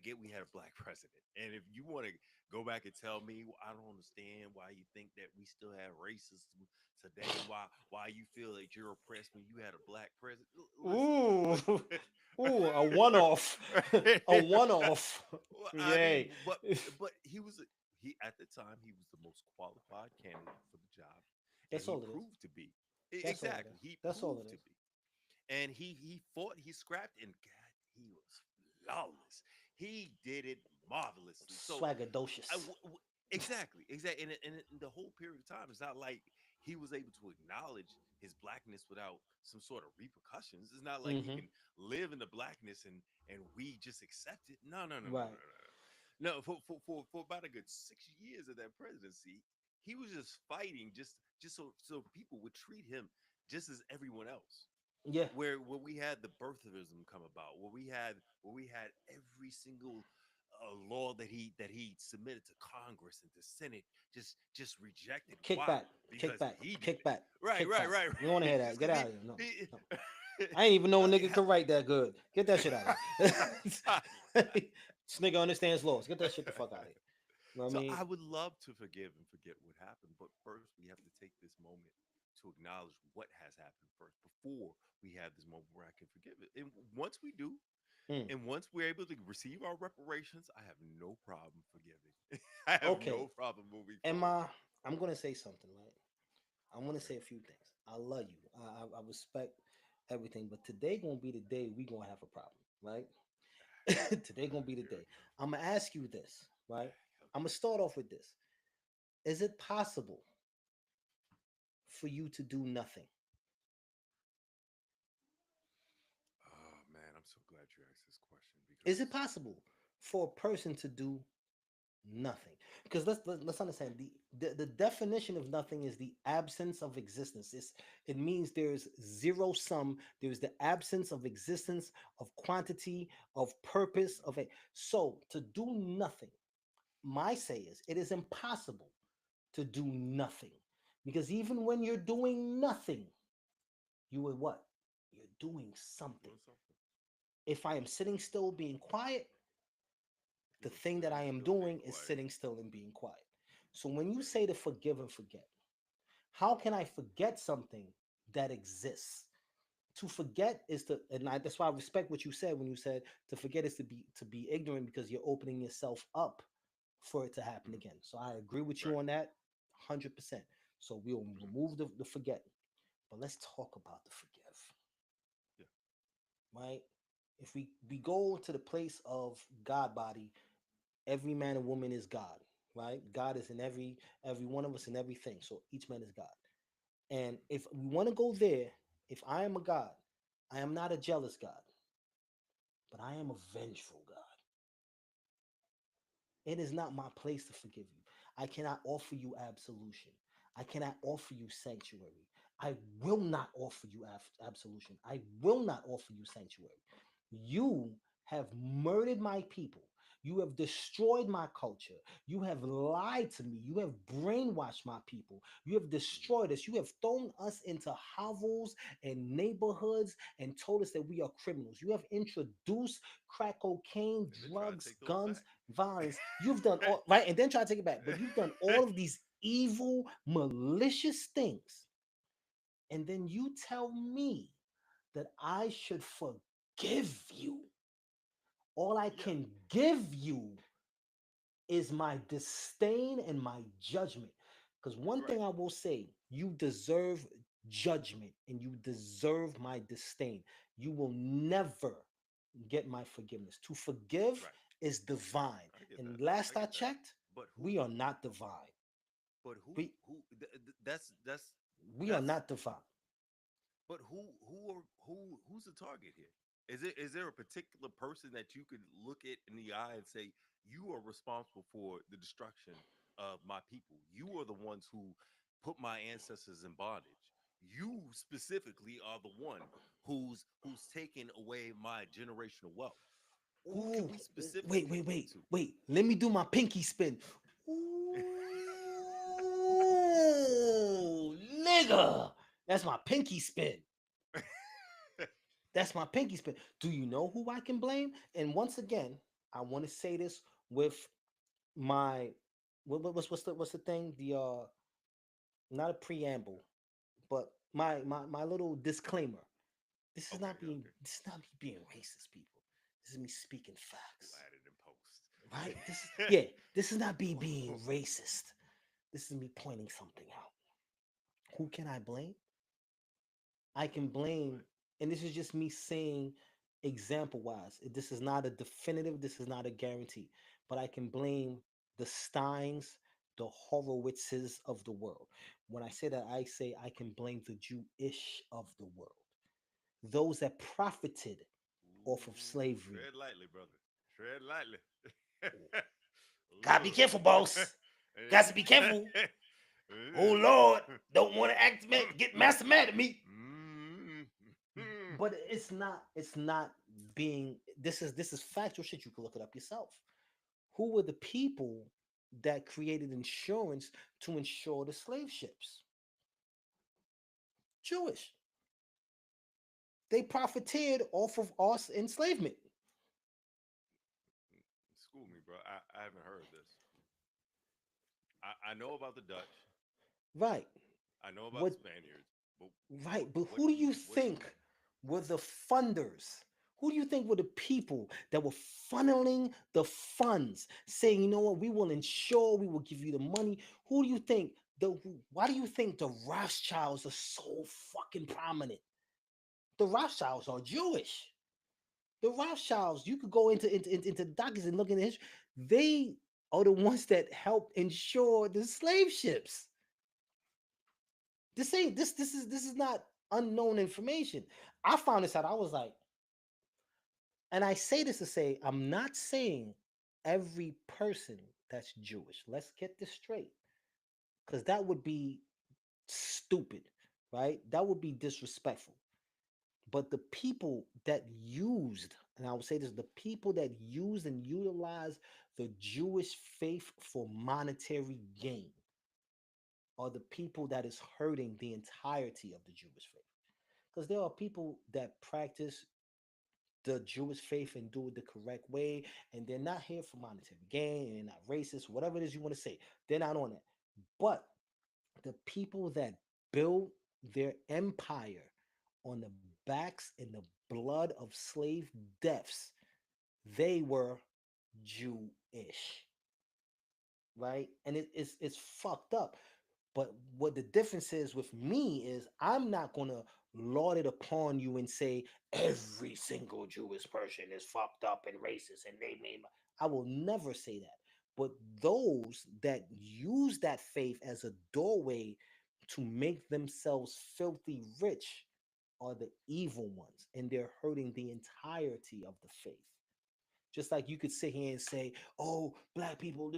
get we had a black president. And if you want to go back and tell me, "Well, I don't understand why you think that we still have racism today, why you feel that you're oppressed when you had a black president." Listen. Ooh, ooh, a one-off, a one-off. Well, I mean, Yay. but he at the time he was the most qualified candidate for the job, and That's he all it is. proved to be. That's all it Exactly, is. he That's all proved it to is. be, and he fought, he scrapped, and God, he was flawless. He did it marvelously. So I Swagadocious. exactly, and the whole period of time, it's not like he was able to acknowledge his blackness without some sort of repercussions. It's not like he Mm-hmm. can live in the blackness and we just accept it. No, no, no, no, no, Right. no, no. No, for about a good 6 years of that presidency, he was just fighting just so people would treat him just as everyone else. Yeah. Where we had the birtherism come about, where we had every single law that he submitted to Congress and the Senate just rejected. Kick Why? back. Kick Because back. he did Kick it. back. Right, Kick right, back. right, We don't want to right. hear that. Just Get because out of here. No. he No. I ain't even know no, a nigga could write that good. Get that shit out of here. This nigga understands laws. Get that shit the fuck out of here. You know what I So mean? I would love to forgive and forget what happened, but first we have to take this moment to acknowledge what has happened first before we have this moment where I can forgive it. And once we do, Mm. and once we're able to receive our reparations, I have no problem forgiving. I have Okay. no problem moving forward. Emma, I'm gonna say something, right? I'm gonna Okay. say a few things. I love you. I respect everything, but today gonna be the day we gonna have a problem, right? Today gonna be the Here we day. go. I'm gonna ask you this, right? I'm gonna start off with this. Is it possible for you to do nothing? Oh man, I'm so glad you asked this question Is it because possible for a person to do nothing? Because let's understand the definition of nothing is the absence of existence. It means there's zero sum. There's the absence of existence, of quantity, of purpose, of it. So to do nothing, my say is it is impossible to do nothing. Because even when you're doing nothing, you are what? You're doing something. doing something, If I am sitting still being quiet, the you are thing that I sitting am still being doing is quiet. sitting still and being quiet. So when you say to forgive and forget, how can I forget something that exists To forget is to, that's why I respect what you said when you said to forget is to be ignorant because you're opening yourself up for it to happen Mm, again. So I agree with you right. on that, 100%. So we'll Mm, remove the forget, but let's talk about the forgive, yeah. right? If we go to the place of God body, every man and woman is God, right? God is in every one of us in everything. So each man is God. And if we want to go there, if I am a God, I am not a jealous God, but I am a vengeful God. It is not my place to forgive you. I cannot offer you absolution. I cannot offer you sanctuary. I will not offer you absolution. I will not offer you sanctuary. You have murdered my people. You have destroyed my culture. You have lied to me. You have brainwashed my people. You have Mm. destroyed us. You have thrown us into hovels and neighborhoods and told us that we are criminals. You have introduced crack cocaine, And then try to drugs, take those guns, back. violence. You've done all right, and then try to take it back. But you've done all of these evil, malicious things. And then you tell me that I should forgive you. All I Yeah. can give you is my disdain and my judgment. Because one Right. thing I will say, you deserve judgment and you deserve my disdain. You will never get my forgiveness. To forgive Right. is divine. I get that. And I last I get that. checked, But who? we are not divine. But who? We Who? That's we are that's. not divine. But who's the target here? Is there a particular person that you could look at in the eye and say you are responsible for the destruction of my people? You are the ones who put my ancestors in bondage. You specifically are the one who's taken away my generational wealth. Who can Ooh, we wait, specifically wait, point wait, to? wait. Let me do my pinky spin. Ooh, nigga. That's my pinky spin. That's my pinky spin. Do you know who I can blame? And once again, I want to say this with my what's the thing? The not a preamble, but my little disclaimer. Okay, okay. This is not me being racist, people. This is me speaking We'll facts. add it in post. Right? This is not me being racist. This is me pointing something out. Who can I blame? I can Go blame, ahead. and this is just me saying example wise. This is not a definitive, this is not a guarantee, but I can blame the Steins, the Horowitzes of the world. When I say that, I say I can blame the Jewish of the world, those that profited off of Ooh, slavery. tread lightly, brother. Tread lightly. Gotta be Look. careful, boss. Got to be careful. Oh Lord, don't want to get master mad at me. Mm. But it's not being this is factual shit. You can look it up yourself. Who were the people that created insurance to insure the slave ships? Jewish. They profiteered off of our enslavement. School me, bro. I haven't heard this. I know about the Dutch. Right. I know about the What Spaniards. But right, but who do you what think were the funders? Who do you think were the people that were funneling the funds, saying, you know what, we will insure, we will give you the money? Who do you think why do you think the Rothschilds are so fucking prominent? The Rothschilds are Jewish. The Rothschilds, you could go into the documents and look in the history. They are the ones that helped insure the slave ships. This is not unknown information. I found this out. I was like, and I say this to say, I'm not saying every person that's Jewish. Let's get this straight. Because that would be stupid, right? That would be disrespectful. But the people that used, and I would say this, the people that used and utilized the Jewish faith for monetary gain are the people that is hurting the entirety of the Jewish faith. Because there are people that practice the Jewish faith and do it the correct way, and they're not here for monetary gain, and they're not racist, whatever it is you want to say. They're not on that. But the people that build their empire on the backs in the blood of slave deaths, they were Jewish, right? And it's fucked up. But what the difference is with me is I'm not gonna laud it upon you and say every single Jewish person is fucked up and racist and they made. I will never say that. But those that use that faith as a doorway to make themselves filthy rich are the evil ones, and they're hurting the entirety of the faith. Just like you could sit here and say, "Oh, black people,"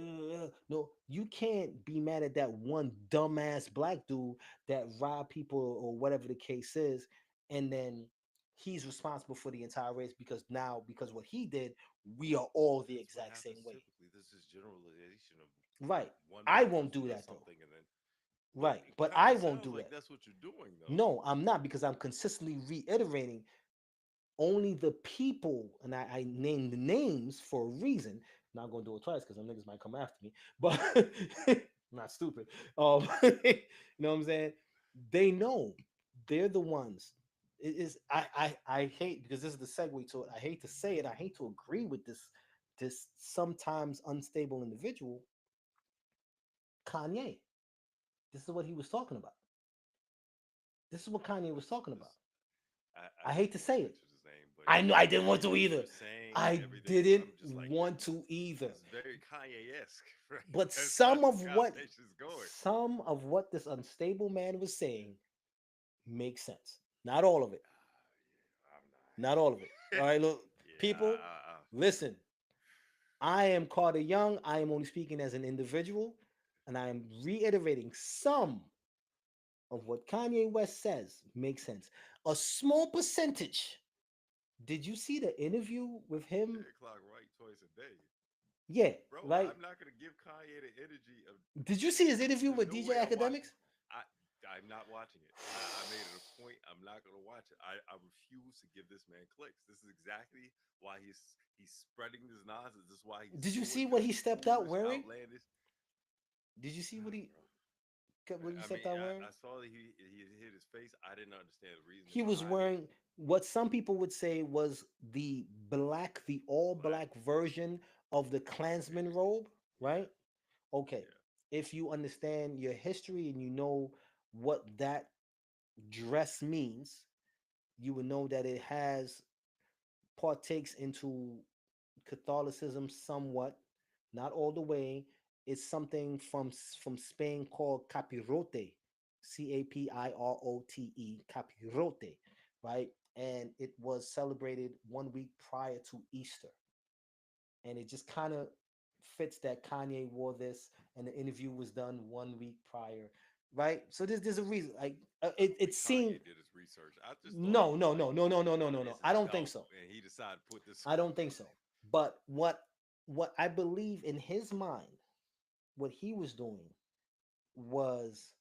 no, you can't be mad at that one dumbass black dude that robbed people or whatever the case is, and then he's responsible for the entire race because now because what he did, we are all the That's what exact same happens way. typically. This is generalization of Right. one I black won't person do does that though. something, and then, but Right. it But kind I of won't sounds do like that. that's what you're doing, though. No, I'm not because I'm consistently reiterating only the people, and I named the names for a reason. I'm not gonna do it twice because some niggas might come after me, but I'm not stupid. You know what I'm saying? They know they're the ones. It is I hate because this is the segue to it. I hate to say it. I hate to agree with this sometimes unstable individual, Kanye. This is what he was talking about. This is what Kanye was talking about. This, I I hate didn't to want to say it. mention his name, but I know I didn't want to everything either. you're saying and I everything, didn't I'm just like, want to either. it's very Kanye-esque, right? But That's how some this of what conversation's going. this unstable man was saying makes sense. Not all of it. Yeah, I'm Not all of it. All right, look, yeah, people, listen. I am Carter Young. I am only speaking as an individual, and I am reiterating some of what Kanye West says makes sense. A small percentage. Did you see the interview with him? 10 o'clock right twice a day. Yeah, Bro, right. I'm not gonna give Kanye the energy of. Did you see his interview There's with no DJ way I'm watching. Academics? I I'm not watching it. I made it a point. I'm not gonna watch it. I refuse to give this man clicks. This is exactly why he's spreading this nonsense. This is why he's Did you see doing what this he stepped out foolish, wearing? outlandish. Did you see Nah, bro. what he I stepped mean, out wearing? I saw that he hit his face. I didn't understand the reasoning He was behind it. wearing what some people would say was the all Black. black version of the Klansman Yeah, robe, yeah, right? Okay. yeah. If you understand your history and you know what that dress means, you would know that it has partakes into Catholicism somewhat, not all the way. It's something from Spain called capirote, Capirote, capirote, right? And it was celebrated 1 week prior to Easter, and it just kind of fits that Kanye wore this, and the interview was done 1 week prior, right? So there's a reason. Like I it think seemed Kanye did his research. I just thought he no, was no, like no, no, no, no, no, no, no. it's I his don't think belt, so. and he decided to put this. I don't think so. But what I believe in his mind, what he was doing was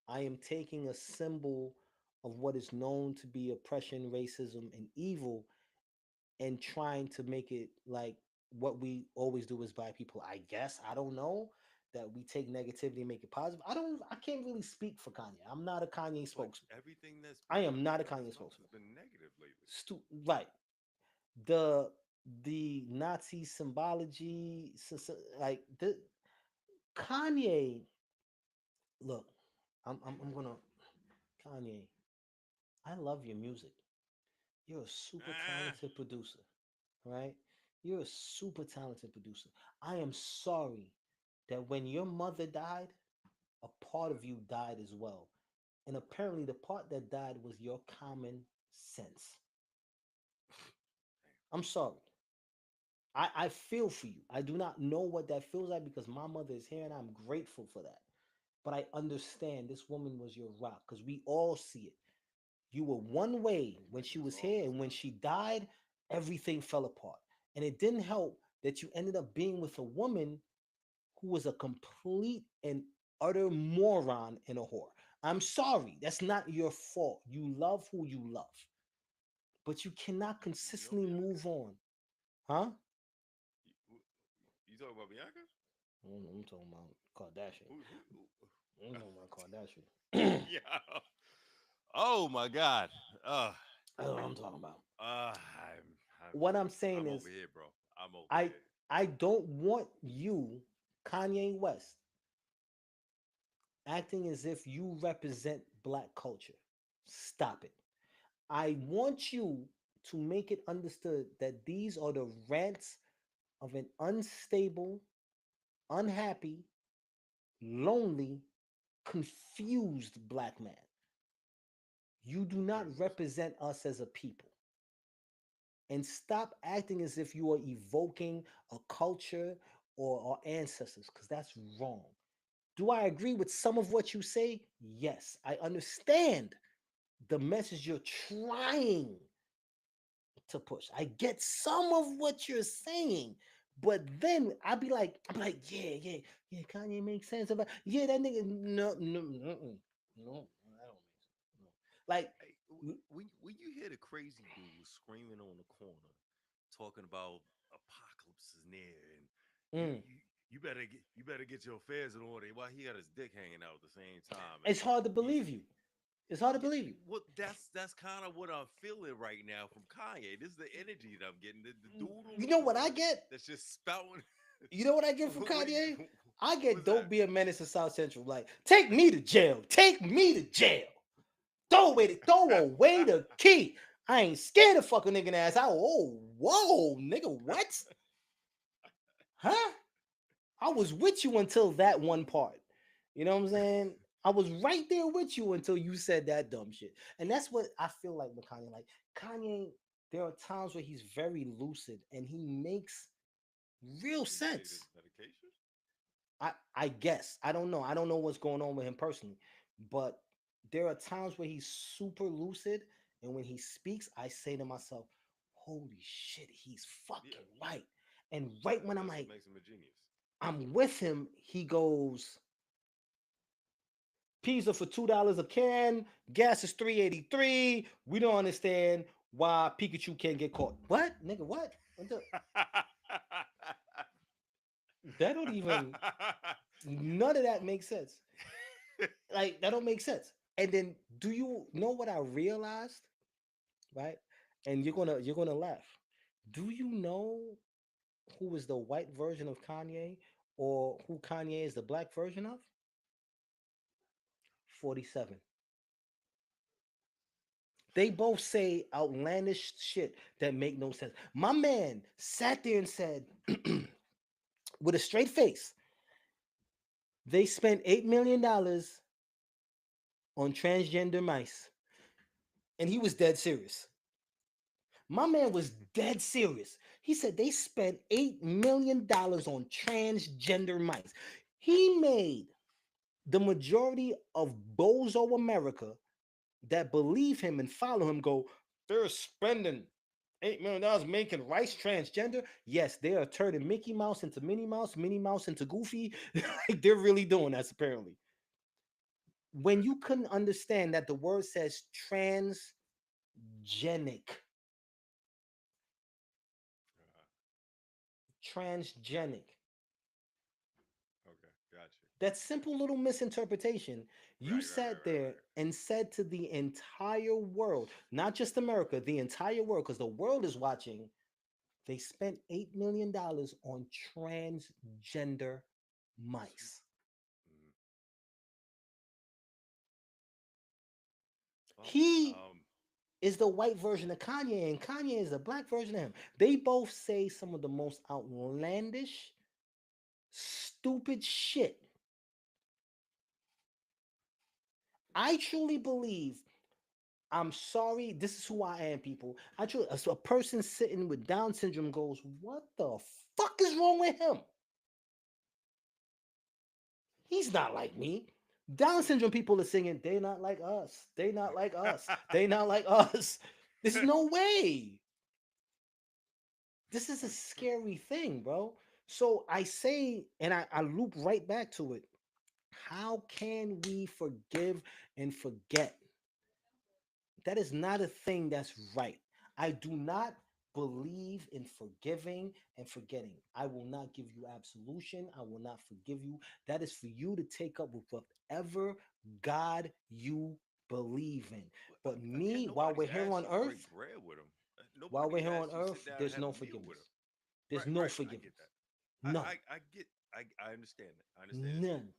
I am taking a symbol of what is known to be oppression, racism, and evil and trying to make it like what we always do as black people. I guess I don't know that we take negativity and make it positive. I can't really speak for Kanye. I'm not a Kanye But spokesman. everything that's I been am coming not a out of his Kanye mouth spokesman. has been negative lately. Right. The Nazi symbology, like the Kanye. Look, I'm gonna Kanye. I love your music. You're a super Ah, talented producer, right? You're a super talented producer. I am sorry that when your mother died, a part of you died as well. And apparently, the part that died was your common sense. I'm sorry. I feel for you. I do not know what that feels like because my mother is here and I'm grateful for that. But I understand this woman was your rock because we all see it. You were one way you when think she that's was all of here, us and when now? she died, everything fell apart. And it didn't help that you ended up being with a woman who was a complete and utter moron and a whore. I'm sorry, that's not your fault. You love who you love, but you cannot You know consistently Bianca? move on, huh? You, you talking about Bianca? I'm talking about Kardashian. Who? I'm talking about Kardashian. Yeah. Oh my God. Uh, That's what I'm talking about. I'm What I'm saying I'm is, over here, bro. I'm over I here. I don't want you, Kanye West, acting as if you represent black culture. Stop it. I want you to make it understood that these are the rants of an unstable, unhappy, lonely, confused black man. You do Very not much so. represent us as a people. And stop acting as if you are evoking a culture or our ancestors, because that's wrong. Do I agree with some of what you say? Yes. I understand the message you're trying to push. I get some of what you're saying, but then I'd be like, yeah, yeah, yeah. Kanye makes sense about, yeah, that nigga. No, no, no, no, that don't make sense. No. Like, Hey, when you hear the crazy dude screaming on the corner, talking about apocalypse is near, and you mm, you you better get your affairs in order. While he got his dick hanging out at the same time, and it's hard to he's believe you. It's hard to yeah, believe you. what that's kind of what I'm feeling right now from Kanye. This is the energy that I'm getting. The dude on You the know what I corner get? that's just spouting. You know what I get from what he Kanye? I get what's that? "Don't be a menace to South Central." Like, take me to jail. Take me to jail. Throw away the key. I ain't scared of fucking nigga ass. Oh, whoa, nigga, what? Huh? I was with you until that one part. You know what I'm saying? I was right there with you until you said that dumb shit. And that's what I feel like with Kanye. Like, Kanye, there are times where he's very lucid and he makes real Did he take his sense. medication? I guess. I don't know. I don't know what's going on with him personally. But there are times where he's super lucid. And when he speaks, I say to myself, holy shit, he's Yeah, fucking right. And right when I'm that's what like, makes him a genius. I'm with him, he goes, pizza for $2 a can, gas is 383. We don't understand why Pikachu can't get caught. What? Nigga, what? That don't even, none of that makes sense. Like, that don't make sense. And then, do you know what I realized? Right? And What's that? you're gonna laugh. Do you know who is the white version of Kanye, or who Kanye is the black version of? 47. They both say outlandish shit that make no sense. My man sat there and said, with a straight face, they spent $8 million on transgender mice. And he was dead serious. My man was dead serious. He said they spent $8 million on transgender mice. He made the majority of Bozo America that believe him and follow him go, they're spending $8 million making rice transgender. Yes, they are turning Mickey Mouse into Minnie Mouse, Minnie Mouse into Goofy. Like, they're really doing that, apparently. When you couldn't understand that the word says transgenic, transgenic, Okay, gotcha. that simple little misinterpretation, you Right, right, right, sat right, there right. and said to the entire world, not just America, the entire world, because the world is watching, they spent $8 million on transgender Sweet. mice. Mhm. Well, He is the white version of Kanye, and Kanye is the black version of him. They both say some of the most outlandish, stupid shit. I truly believe, I'm sorry, this is who I am, people. I truly, so a person sitting with Down syndrome goes, what the fuck is wrong with him? He's not like me. Down syndrome people are singing, they not like us. They not like us. They not like us. There's no way. This is a scary thing, bro. So I say, and I loop right back to it. How can we forgive and forget? That is not a thing that's right. I do not believe in forgiving and forgetting. I will not give you absolution. I will not forgive you. That is for you to take up with whatever God you believe in. But Again, me, while nobody's we're here asked on you to break earth, bread with them. while we're Nobody here on asked you to sit earth, down and there's have no a meal with forgiveness. them. There's Right, no right. I get forgiveness. that. None. I get. I understand that. I understand it. None.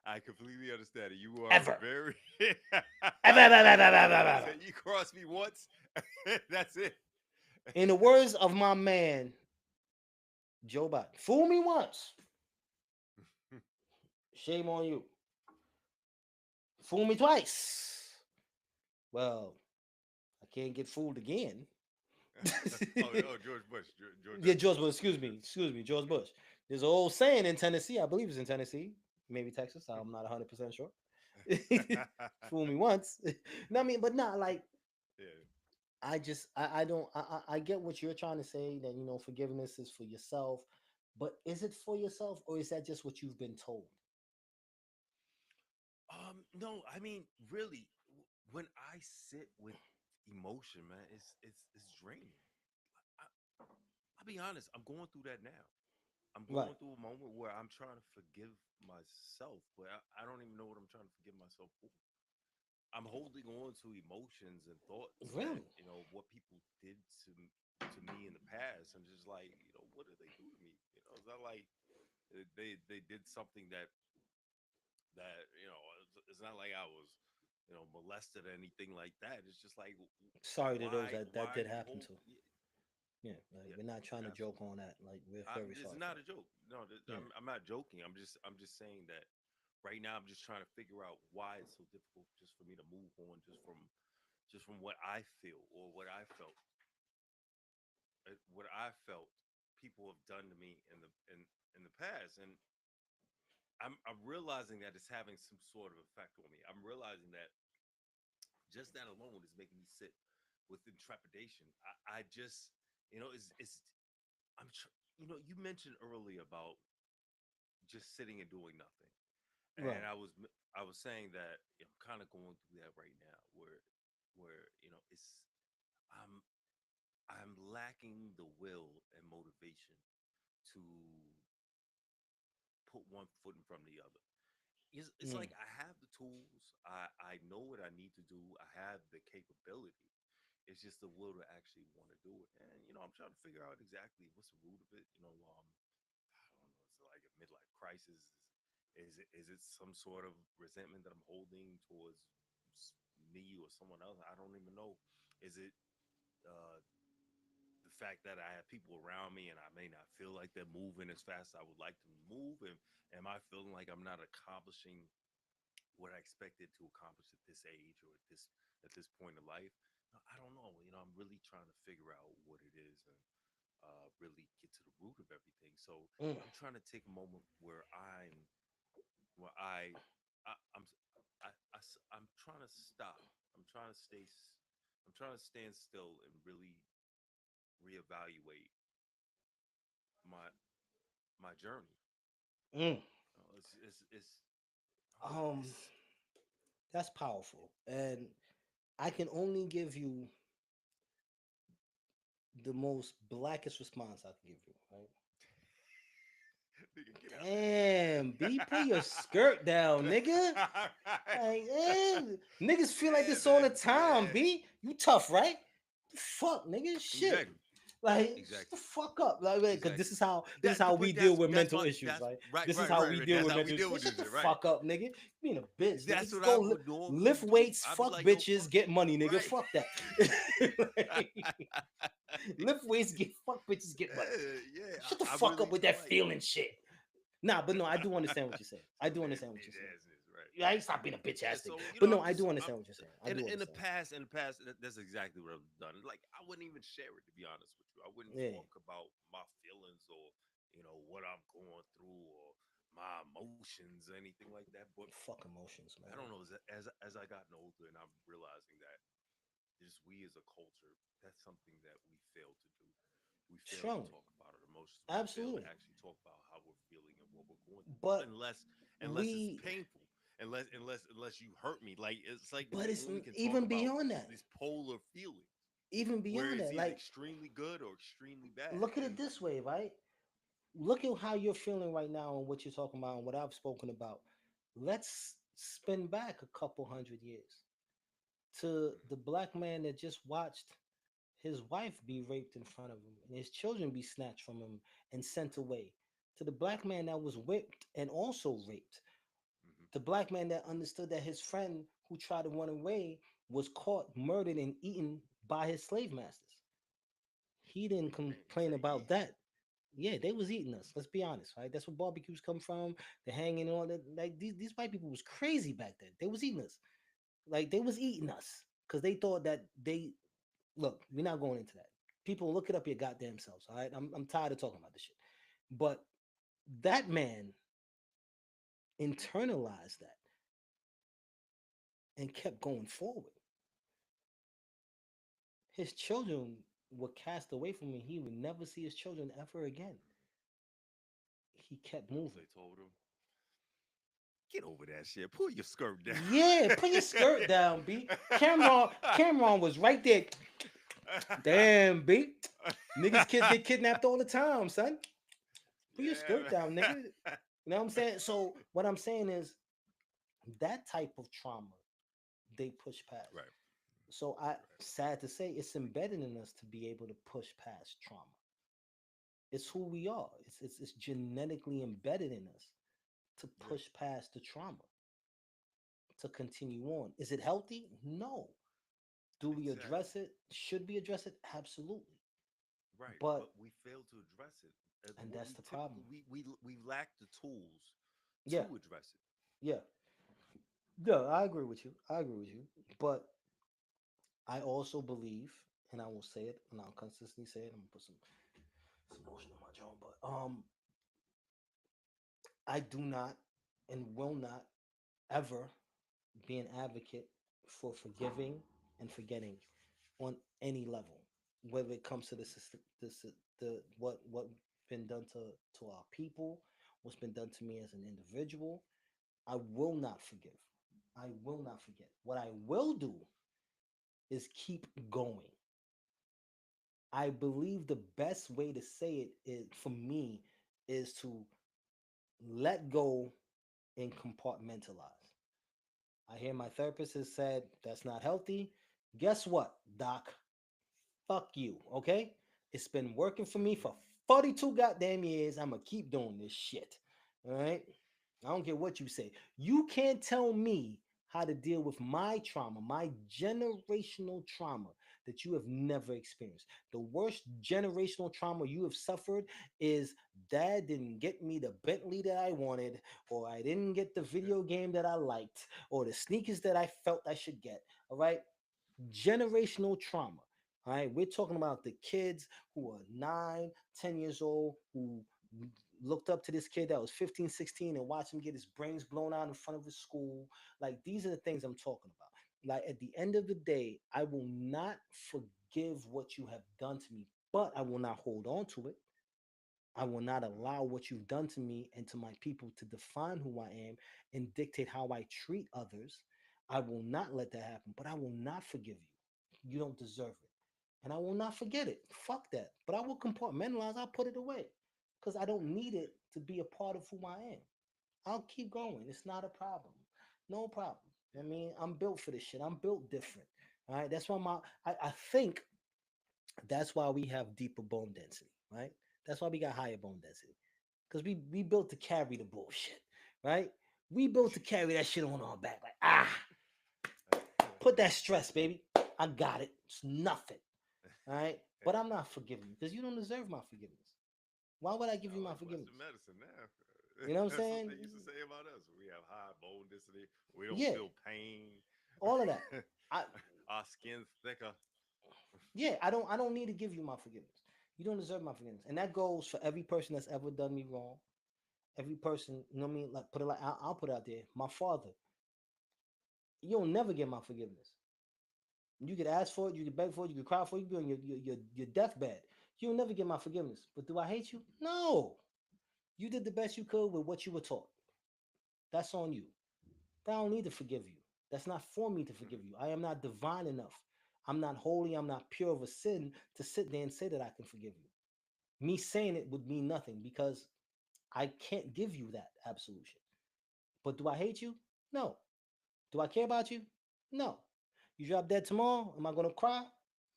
I completely understand it. You are Ever. very. Ever, ever, ever, ever, ever, Say ever. you cross me once, that's it. In the words of my man, Joe Biden, fool me once, shame on you. Fool me twice. Well, I can't get fooled again. Oh, George Bush, George Yeah, W. George Bush. Bush. Excuse me, George Bush. There's an old saying in Tennessee. I believe it's in Tennessee, maybe Texas. I'm not 100% sure. Fool me once. No, I mean, but not like Yeah. I don't I get what you're trying to say that forgiveness is for yourself, but is it for yourself or is that just what you've been told? No, I mean, really, when I sit with emotion, man, it's draining. I, I'll be honest, I'm going through that now. I'm Right. going through a moment where I'm trying to forgive myself, but I don't even know what I'm trying to forgive myself for. I'm holding on to emotions and thoughts that Really? what people did to me in the past. I'm just like, what did they do to me? It's not like they did something that it's not like I was molested or anything like that. It's just like Sorry to those that why did are you happen hold to. yeah, Yeah, like, yeah, we're not trying to joke absolutely. on that. Like, we're very It's sorry for not a that. joke. No, Yeah. I'm not joking. I'm just saying that right now I'm just trying to figure out why it's so difficult just for me to move on just from what I feel or what I felt people have done to me in the past. And I'm realizing that it's having some sort of effect on me. I'm realizing that just that alone is making me sit with intrepidation. I just, it's you mentioned earlier about just sitting and doing nothing, and Right. I was saying that I'm kind of going through that right now, where I'm I'm lacking the will and motivation to put one foot in front of the other. It's Mm. like I have the tools. I know what I need to do. I have the capability. It's just the will to actually want to do it. And I'm trying to figure out exactly what's the root of it. I don't know. It's like a midlife crisis. Is it some sort of resentment that I'm holding towards me or someone else? I don't even know. Is it uh, the fact that I have people around me and I may not feel like they're moving as fast as I would like them to move? And am I feeling like I'm not accomplishing what I expected to accomplish at this age or at this point in life? I don't know. I'm really trying to figure out what it is and really get to the root of everything. So Mm. I'm trying to take a moment where I I'm I'm trying to stop. I'm trying to I'm trying to stand still and really reevaluate my my journey. Mm. It's Um, it's that's powerful, and I can only give you the most blackest response I can give you. Right? nigga, get out that Damn, B, pull your skirt down, way. nigga. Alright. Like, niggas feel like Yeah, this all man. the time, Yeah. B. You tough, right? Fuck, nigga, shit. Exactly. Like, shut the Exactly. fuck up, like, because Exactly. this is how we But deal with that's mental my issues, that's right? right, This is right, how right, we right. deal That's with how we mental issues. deal Man, with shut this the shit, right? fuck up, nigga. You being a bitch, nigga. That's Just what I go would normally lift do. weights, I'd be fuck like, yo, bitches, fuck. get money, nigga. Right. Fuck that. Lift weights, get fuck bitches, get money. Yeah, Shut the I fuck up really with feel that like feeling shit. Nah, but no, I do understand what you're saying. I some do damn understand what you're bitch saying. assness, right? Yeah, I stop being a bitch Yeah, ass nigga. so But no, I'm I just do I'm understand what you're saying. I do in the understand. past, that's exactly what I've done. Like I wouldn't even share it to be honest with you. I wouldn't Yeah, talk about my feelings or what I'm going through or my emotions or anything like that. But fuck emotions, I don't man. know. As I gotten older and I'm realizing that just we as a culture, that's something that we fail to do. We fail to Strong, talk about our emotions. We fail to absolutely. actually talk about how we're feeling and what we're going through, But unless it's we, painful. Unless you hurt me, like it's like but we it's only can talk even about beyond that. these polar feelings, Even where beyond it's that, either like, extremely good or extremely bad. look at it And this way, right? Look at how you're feeling right now and what you're talking about and what I've spoken about. Let's spin back a couple hundred years to the black man that just watched his wife be raped in front of him and his children be snatched from him and sent away, to the black man that was whipped and also raped, Mm-hmm. the black man that understood that his friend who tried to run away was caught, murdered, and eaten by his slave masters. He didn't Man, you complain say about eating. that. Yeah, they was eating us. Let's be honest, right? That's where barbecues come from. The hanging and all that. Like these white people was crazy back then. They was eating us. Like they was eating us because they thought that they look. We're not going into that. People look it up your goddamn selves. All right, I'm tired of talking about this shit. But that man internalized that and kept going forward. His children were cast away from him. He would never see his children ever again. He kept So moving. they told him, get over that shit. Pull your skirt down. Yeah, put your skirt down, B. Cameron was right there. Damn, B. Niggas kids get kidnapped all the time, son. Put your Yeah, skirt down, man. nigga. You know what I'm saying? So what I'm saying is that type of trauma they push past. Right, So I right. sad to say it's embedded in us to be able to push past trauma. It's who we are. It's genetically embedded in us to Yeah, push past the trauma, to continue on. Is it healthy? No. Do we exactly. address it? Should we address it? Absolutely. Right, But but we failed to address it. and What that's we the typically problem. we lack the tools Yeah, to address it. yeah, yeah. I agree with you. I agree with you. But I also believe, and I will say it, and I'll consistently say it. I'm gonna put some motion on my jaw. But I do not and will not ever be an advocate for forgiving and forgetting on any level, whether it comes to the system, the what been done to our people, what's been done to me as an individual. I will not forgive. I will not forget. What I will do is keep going. I believe the best way to say it is for me is to let go and compartmentalize. I hear my therapist has said that's not healthy. Guess what, doc? Fuck you, okay? It's been working for me for 42 goddamn years. I'm gonna keep doing this shit. All right? I don't care what you say. You can't tell me how to deal with my trauma, my generational trauma that you have never experienced. The worst generational trauma you have suffered is dad didn't get me the Bentley that I wanted, or I didn't get the video game that I liked, or the sneakers that I felt I should get. All right? Generational trauma. All right, we're talking about the kids who are 9, 10 years old, who looked up to this kid that was 15, 16, and watched him get his brains blown out in front of his school. Like, these are the things I'm talking about. Like, at the end of the day, I will not forgive what you have done to me, but I will not hold on to it. I will not allow what you've done to me and to my people to define who I am and dictate how I treat others. I will not let that happen, but I will not forgive you. You don't deserve it. And I will not forget it. Fuck that. But I will compartmentalize, I'll put it away because I don't need it to be a part of who I am. I'll keep going. It's not a problem. No problem. I Yeah, mean, I'm built for this shit. I'm built different. All right. That's why I think that's why we have deeper bone density, right? That's why we got higher bone density. Because we built to carry the bullshit, right? We built to carry that shit on our back. Like, put that stress, baby. I got it. It's nothing. All right. But I'm not forgiving you because you don't deserve my forgiveness. Why would I give you oh, my that's Western forgiveness? medicine now. You know what I'm That's what saying? they used to say about us. We have high bone density. We don't Yeah, feel pain. all of that. I Our skin's thicker. yeah, I don't need to give you my forgiveness. You don't deserve my forgiveness. And that goes for every person that's ever done me wrong. Every person, you know what I mean? Like put it like I'll put it out there. My father, you'll never get my forgiveness. You could ask for it, you could beg for it, you could cry for it, you could be on your deathbed. You'll never get my forgiveness. But do I hate you? No. You did the best you could with what you were taught. That's on you. I don't need to forgive you. That's not for me to forgive you. I am not divine enough. I'm not holy. I'm not pure of a sin to sit there and say that I can forgive you. Me saying it would mean nothing because I can't give you that absolution. But do I hate you? No. Do I care about you? No. You drop dead tomorrow, am I gonna cry?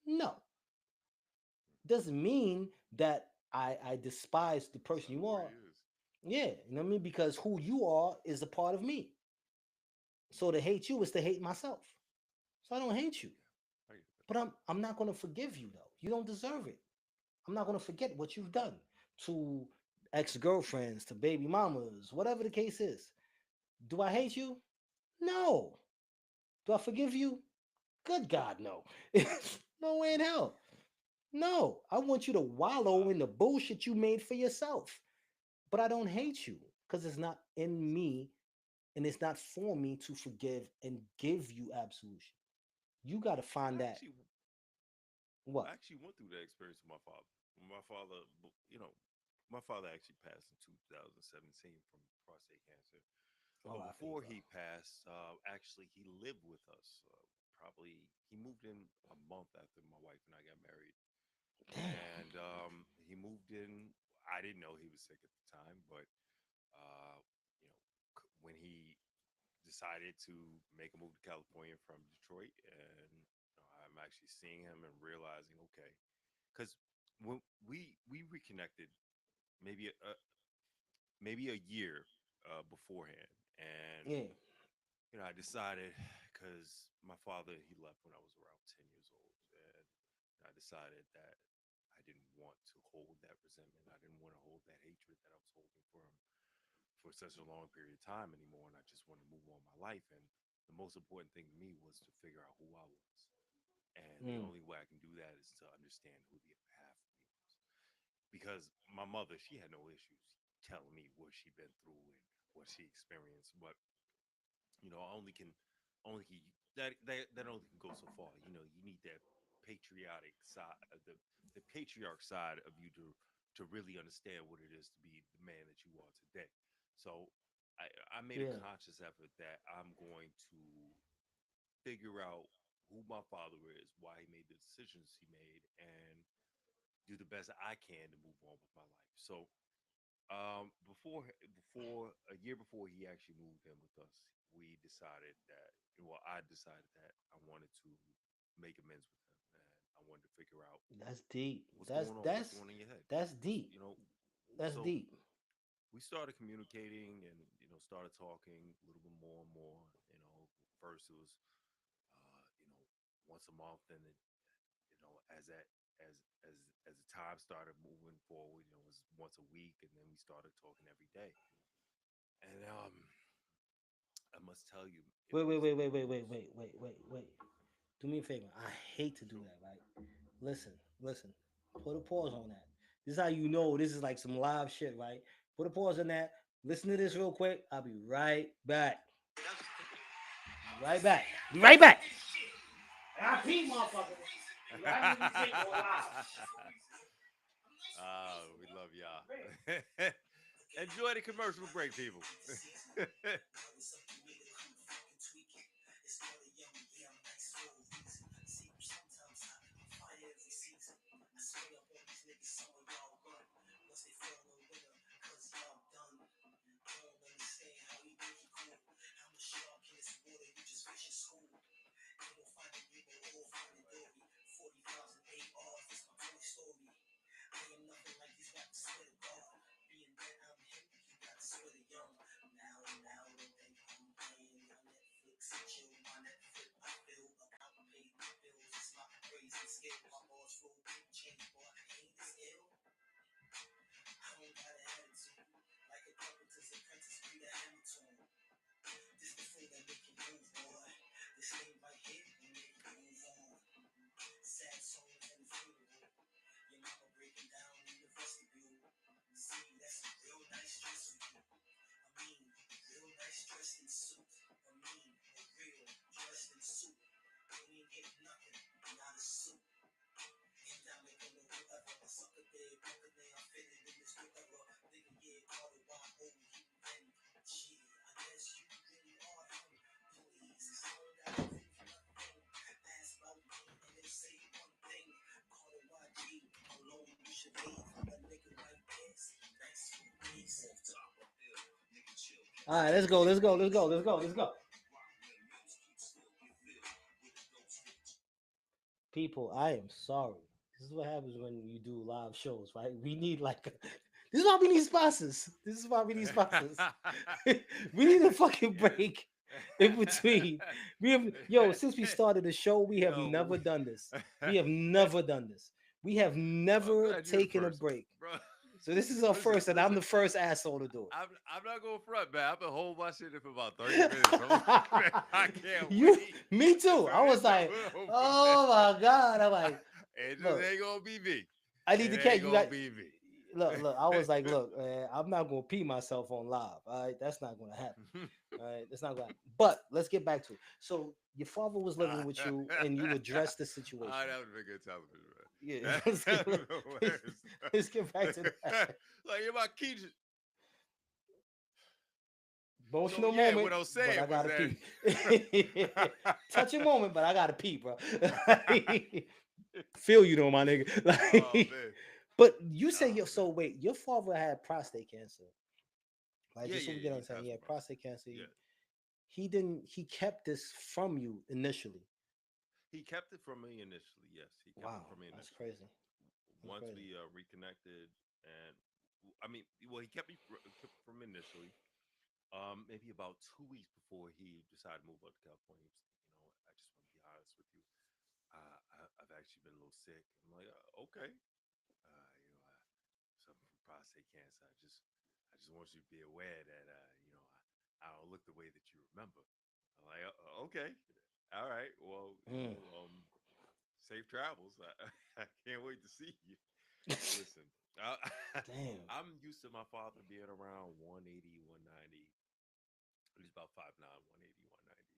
No. Doesn't mean that I despise the That's person not you where are. he is. Yeah, you know what I mean? Because who you are is a part of me. So to hate you is to hate myself. So I don't hate you. Yeah, I get that. But I'm not gonna forgive you though. You don't deserve it. I'm not gonna forget what you've done to ex-girlfriends, to baby mamas, whatever the case is. Do I hate you? No. Do I forgive you? Good God, no. No way in hell. No. I want you to wallow Wow. in the bullshit you made for yourself. But I don't hate you because it's not in me and it's not for me to forgive and give you absolution. You got to find I that. actually, What? I actually went through that experience with my father. My father, you know, my father actually passed in 2017 from prostate cancer. Oh, But I feel you, before bro. he passed, actually, he lived with us. Probably he moved in a month after my wife and I got married, Damn. and he moved in. I didn't know he was sick at the time, but uh, you know, when he decided to make a move to California from Detroit, and I'm actually seeing him and realizing, okay, because when we reconnected maybe maybe a year beforehand, and Yeah. I decided because my father he left when I was around 10 years old, and I decided that I didn't want to hold that resentment. I didn't want to hold that hatred that I was holding for him for such a long period of time anymore, and I just wanted to move on my life. And the most important thing to me was to figure out who I was, and the Mm. only way I can do that is to understand who the other half of me was. Because my mother, she had no issues telling me what she'd been through and what she experienced, but I only can that only can go so far. You need that patriotic side, the patriarch side of you to really understand what it is to be the man that you are today. So I made a Yeah. conscious effort that I'm going to figure out who my father is, why he made the decisions he made, and do the best I can to move on with my life. So before a year before he actually moved in with us, we decided that well, I decided that I wanted to make amends with him, and I wanted to figure out That's deep. what's That's going on, what's that's going on in your head. that's deep. You know, That's so deep. we started communicating and started talking a little bit more and more. First it was once a month, and then as that as as the time started moving forward, it was once a week, and then we started talking every day. And I must tell you, it Wait, wait, was wait, the wait, wait, wait, most. wait, wait, wait, wait. Do me a favor. I hate to do Sure. that, right? Listen, listen. Put a pause on that. This is how you know this is like some live shit, right? Put a pause on that. Listen to this real quick. I'll be right back. Right back. Be right back. I pee, motherfucker. I need to shit go live. We love y'all. Enjoy the commercial break, people. All right, let's go. Let's go. Let's go. Let's go. Let's go. People, I am sorry. This is what happens when you do live shows, right? We need like this is why we need sponsors. This is why we need sponsors. We need a fucking Yes. break in between. We have yo, since we started the show, we have Yo, never done this. We have never done this. We have well, I'm never glad you're the taken a first, break. bro. So this is our Listen, first, and I'm listen. the first asshole to do I'm not going front, man. I've been holding my shit in for about 30 minutes. Man, it. I can't You, wait me to too. I turn was this like, over, man. oh my god. I'm like, It just look, ain't gonna be me. I need It to ain't catch you. gonna Got be me. look. I was like, look, man, I'm not gonna pee myself on live. All right, that's not gonna happen. All right, that's not gonna happen. But let's get back to it. So your father was living with you, and you addressed the Ah, situation. that would have been good television, Yeah, man. let's That get, would have been hilarious. let's get back to that Like, you're my key. So emotional yeah, moment. what I was But saying I was gotta that. pee. Touching moment, but I gotta pee, bro. Feel you though, my nigga. Oh Like, man. but you say Oh your man. so wait, your father had prostate cancer, right? Yeah, Just so yeah, we yeah. get on He understand, passed he from had prostate. prostate cancer. Yeah. He didn't. He kept this from you initially. He kept it from me initially. Yes, he kept it Wow, from me that's initially. crazy. That's Once crazy. we reconnected, and I mean, well, he kept it from me initially. Maybe about 2 weeks before he decided to move out to California, he was like, I just want to be honest with you. I've actually been a little sick. I'm like, okay. Suffering from prostate cancer. I just want you to be aware that, I don't look the way that you remember. I'm like, okay, all right. Well, Mm. safe travels. I can't wait to see you. Listen, Damn. I'm used to my father being around 180, 190. He's about 5'9", 180, 190.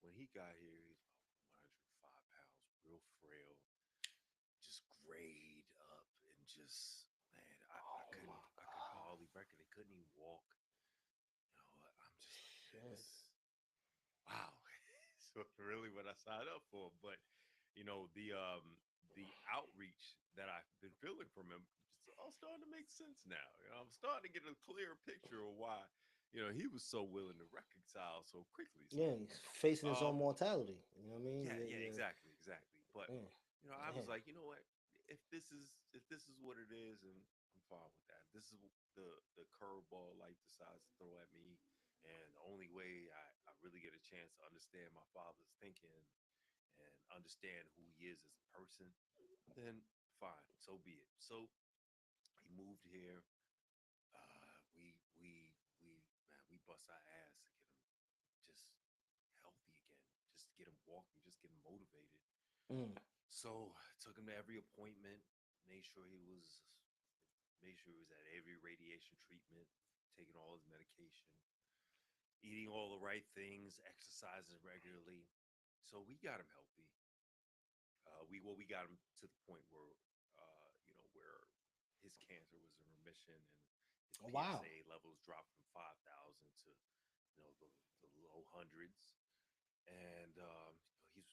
When he got here, he was about 105 pounds, real frail, just grayed up, and just man, I Oh couldn't my I could god. hardly reckon. He couldn't even walk. I'm just like, man, Shit. wow. So really what I signed up for. But the outreach that I've been feeling from him, it's all starting to make sense now. I'm starting to get a clearer picture of why, he was so willing to reconcile so quickly. So Yeah, he's facing his own um mortality. You know what I mean? yeah, Yeah, yeah, yeah. exactly, exactly. But Yeah. I was Damn. like, you know what? If this is what it is, and I'm fine with that. This is the curveball life decides to throw at me, and the only way I really get a chance to understand my father's thinking and understand who he is as a person, then fine, so be it. So he moved here. We bust our ass to get him just healthy again, just to get him walking, just get him motivated. Mm. So took him to every appointment, made sure he was at every radiation treatment, taking all his medication, eating all the right things, exercising regularly. So we got him healthy. We got him to the point where where his cancer was in remission, and his Oh, wow. PSA levels dropped from 5,000 to the low hundreds, and he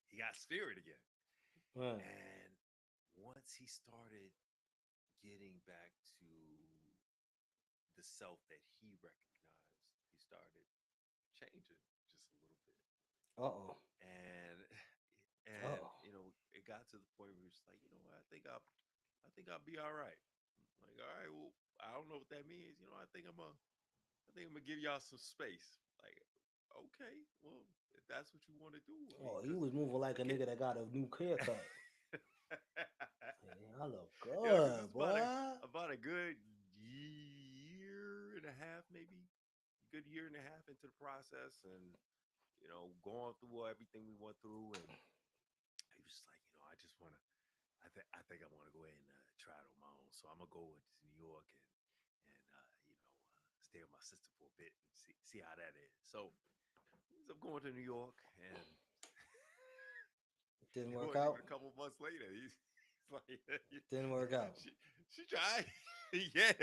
he got spirit again. Right. And once he started getting back to the self that he recognized, he started changing just a little bit. Uh oh. And Uh and oh. it got to the point where it's like, what, I think I'll be all right. Like, all right, well, I don't know what that means. I think I'm gonna give y'all some space. Like, okay, well, if that's what you want to do, I mean, Oh, he because was moving like I a can't. nigga that got a new haircut. Yeah, I look Because good, it's boy. about a good year and a half, maybe good year and a half into the process, and going through everything we went through, and he was just like, I just want to. I think I want to go ahead and try it on my own. So I'm gonna go to New York and stay with my sister for a bit and see how that is. So ends up going to New York, and Didn't it work wasn't even out. a couple of months later. He's like, Didn't work out. she tried. Yeah,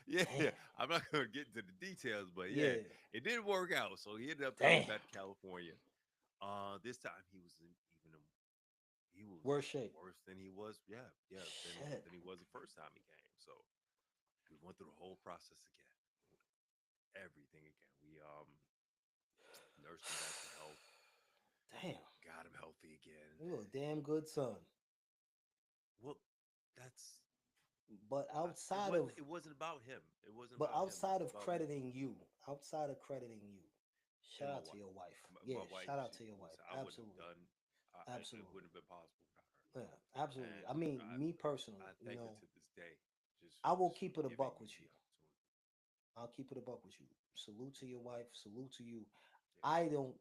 yeah. Damn. I'm not gonna get into the details, but yeah, Yeah. it didn't work out. So he ended up coming Damn. back to California. This time he was Worse shape. worse than he was. Yeah, yeah, Shit. than he was the first time he came. So we went through the whole process again, everything again. We nursed him back to health. Damn, got him healthy again. you're a damn good son. Well, that's But it outside of wasn't about him. It wasn't but about him. It outside was of about me crediting you, outside of crediting you, and shout my out to wife. your wife. My Yeah, wife, shout out she to your was. wife. I wouldn't have Absolutely. done. It Absolutely. wouldn't have been possible without her. Yeah, absolutely. And I mean, I me personally, I thank her to this day, I will just for keep it a giving buck me with you. the opportunity. I'll keep it a buck with you. Salute to your wife. Salute to you. Yeah, I don't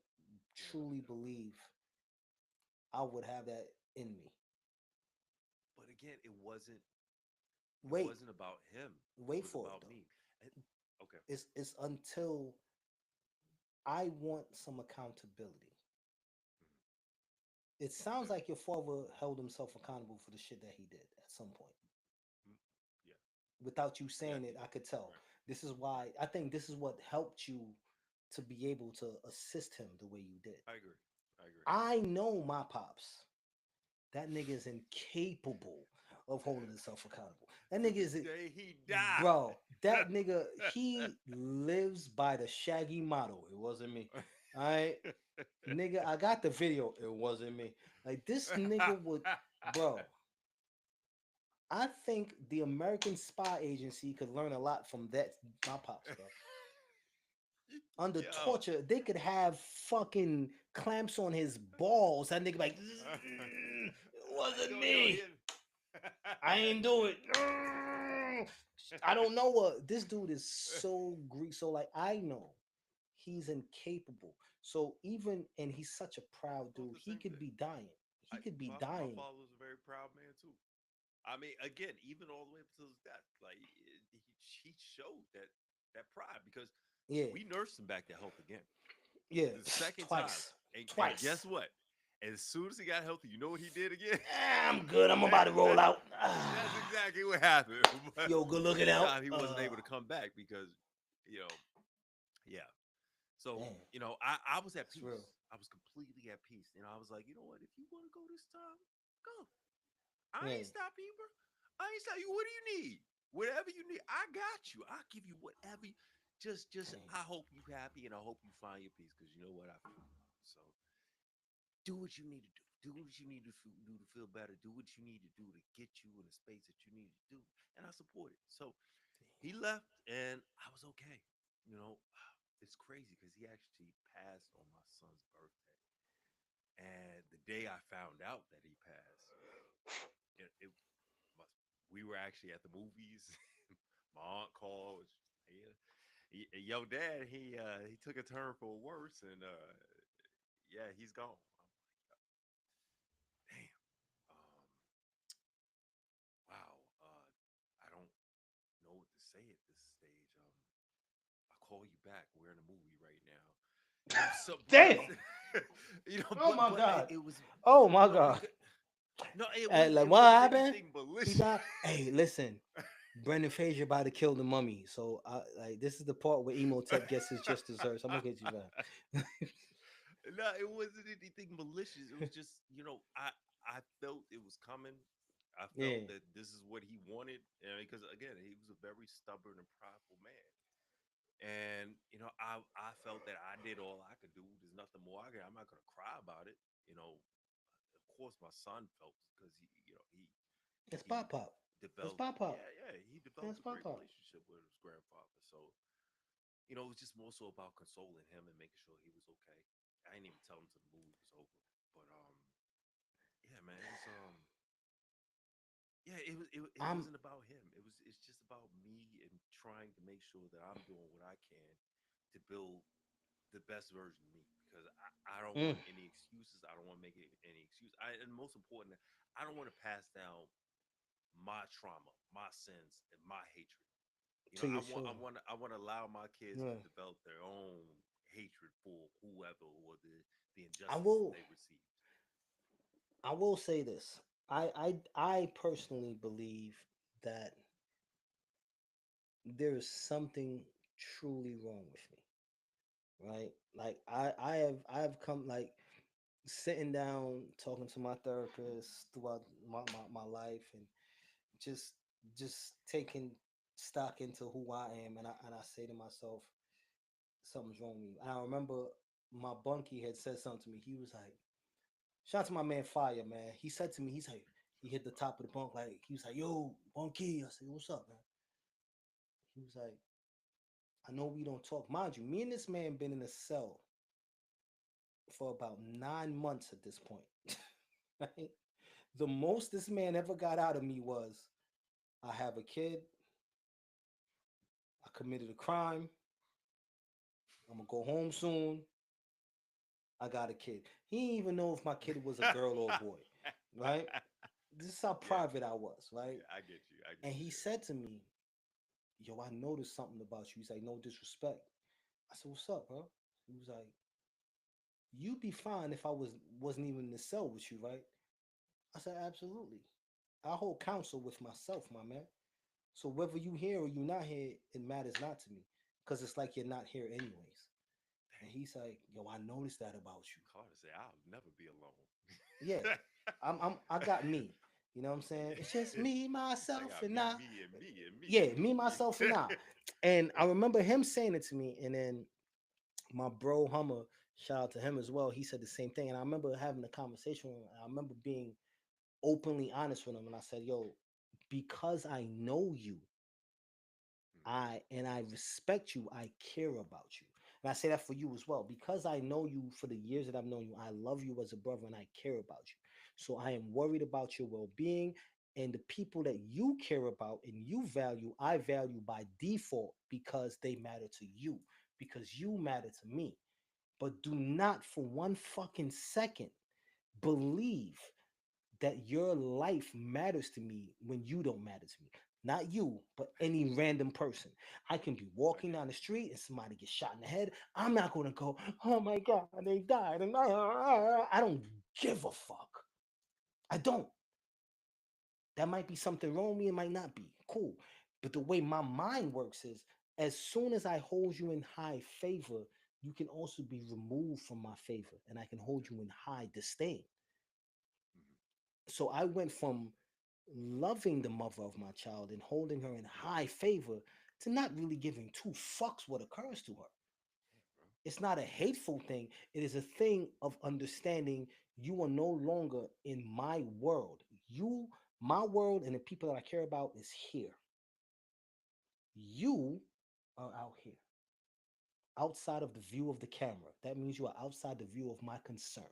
never truly let her go. believe I would have that in me. But again, it wasn't. It Wait, wasn't about him. It wait was for it about though. me. And, okay. It's until I want some accountability. It sounds Okay. like your father held himself accountable for the shit that he did at some point. Mm, yeah. Without you Yeah, saying he it, I did. could tell. Right. This is why Right. I think this is what helped you to be able to assist him the way you did. I agree. I agree. I know my pops. That nigga is incapable of holding himself accountable. That To nigga the is, day he died. bro. That nigga, he lives by the Shaggy motto. It wasn't me. All right, nigga. I got the video. It wasn't me. Like this nigga would, bro. I think the American Spy Agency could learn a lot from that. My pops, bro. Under Yo. torture, they could have fucking clamps on his balls. That nigga like, it wasn't Yo, me. him. I ain't do it. I don't know what this dude is so Greek. So like I know he's incapable. So even and he's such a I proud thought dude. the He same could thing. be dying. He could be My dying. father was a very proud man too. I mean, again, even all the way up to his death, like he showed that pride because Yeah, we nursed him back to health again. yeah. The second time, Twice, and guess twice. what? As soon as he got healthy, you know what he did again? I'm good. I'm about to roll out. That's exactly what happened. But Yo, good looking this out. time he wasn't able to come back because, you know, yeah. So, Damn, I was at that's real. peace. I was completely at peace. I was like, you know what? If you want to go this time, go. I Yeah, ain't stopping you, bro. I ain't stopping you. What do you need? Whatever you need, I got you. I'll give you whatever. Just, damn. I hope you happy and I hope you find your peace because you know what I feel. So do what you need to do. Do what you need to do to feel better. Do what you need to do to get you in the space that you need to do. And I support it. So he left and I was okay. You know, it's crazy because he actually passed on my son's birthday. And the day I found out that he passed, it must, we were actually at the movies. My aunt called. Yo, dad, he took a turn for worse, and yeah, he's gone. Damn. Wow. I don't know what to say at this stage. I'll call you back. We're in a movie right now. So Damn. because Oh my but god. it was Oh my no god. because no, Like it what wasn't happened? anything He malicious. died. Hey, listen. Brendan Fraser about to kill the mummy. So like this is the part where Emotep gets his just desserts. I'm gonna get you back. No, it wasn't anything malicious. It was just, I felt it was coming. I Yeah. felt that this is what he wanted, because again, he was a very stubborn and prideful man. And I felt that I did all I could do. There's nothing more I can. I'm not gonna cry about it. You know, of course, my son felt because It's he Pop Pop. It's developed, Pop Pop. yeah, he developed It's a Pop great Pop. relationship with his grandfather. So it was just more so about consoling him and making sure he was okay. I didn't even tell him till the movie was over. But yeah, man, it was yeah, it I'm wasn't about him. It's just about me and trying to make sure that I'm doing what I can to build the best version of me because I don't mm, want any excuses. I don't want to make any excuse. And most important, I don't want to pass down my trauma, my sins, and my hatred. to I your want children. I want to allow my kids to Yeah. develop their own hatred for whoever or the I injustice that will they received. I will say this. I personally believe that there is something truly wrong with me. Right? Like I have come like sitting down talking to my therapist throughout my life and just just taking stock into who I am and I say to myself something's wrong with me. And I remember my bunkie had said something to me. He was like, shout out to my man Fire, man. He said to me, he's like, he hit the top of the bunk, like he was like, yo, bunkie. I said, what's up, man? He was like, I know we don't talk. Mind you, me and this man been in a cell for about 9 months at this point. Right? The most this man ever got out of me was, I have a kid, I committed a crime, I'm gonna go home soon, I got a kid. He didn't even know if my kid was a girl or a boy, right? This is how Yeah, private I was, right? yeah, I get you. I get And you. he said to me, yo, I noticed something about you. He's like, no disrespect. I said, what's up, bro? He was like, you'd be fine if I wasn't even in the cell with you, right? I said, absolutely. I hold counsel with myself, my man. So whether you here or you not here, it matters not to me. Cause it's like you're not here anyways. And he's like, yo, I noticed that about you. Carter say, "I'll never be alone." Yeah. I got me. You know what I'm saying? It's just me, I myself, got and me, I. me, and me, and me, Yeah, and me, me. myself, and I. And I remember him saying it to me, and then my bro Hummer, shout out to him as well. He said the same thing, and I remember having a conversation with him. I remember being openly honest with him, and I said, "Yo, because I know you, I respect you. I care about you, and I say that for you as well. Because I know you for the years that I've known you, I love you as a brother, and I care about you. So I am worried about your well-being." And the people that you care about and you value, I value by default because they matter to you, because you matter to me. But do not for one fucking second believe that your life matters to me when you don't matter to me. Not you, but any random person. I can be I walking get down the you. street and somebody gets shot in the head. I'm not going to go, oh my God, they died. And I don't give a fuck. I don't. That might be something wrong with me. It might not be. Cool. But the way my mind works is, as soon as I hold you in high favor, you can also be removed from my favor, and I can hold Yeah. you in high disdain. Hmm. So I went from loving the mother of my child and holding her in Yeah. high favor to not really giving two fucks what occurs to her. Yeah, bro. It's not a hateful thing. It is a thing of understanding you are no longer in my world. My world, and the people that I care about is here. You are out here, outside of the view of the camera. That means you are outside the view of my concern.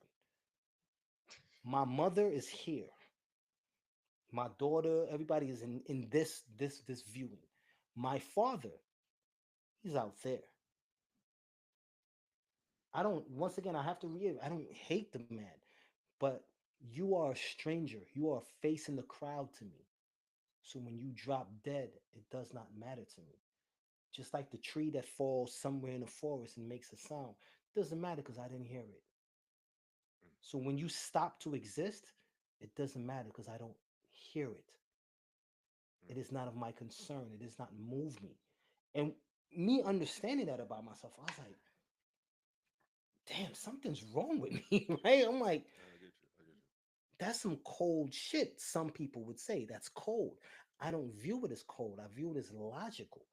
My mother is here. My daughter, everybody is in this viewing. My father, he's out there. I don't, once again, I have to reiterate, I don't hate the man, but you are a stranger. You are facing the crowd to me. So when you drop dead, it does not matter to me. Just like the tree that falls somewhere in the forest and makes a sound, doesn't matter because I didn't hear it. Mm, So when you stop to exist, it doesn't matter because I don't hear it. mm, It is not of my concern. It does not move me. And me understanding that about myself, I was like, damn, something's wrong with me, right? I'm like, I get you. I get you. that's some cold shit. Some people would say that's cold. I don't view it as cold. I view it as logical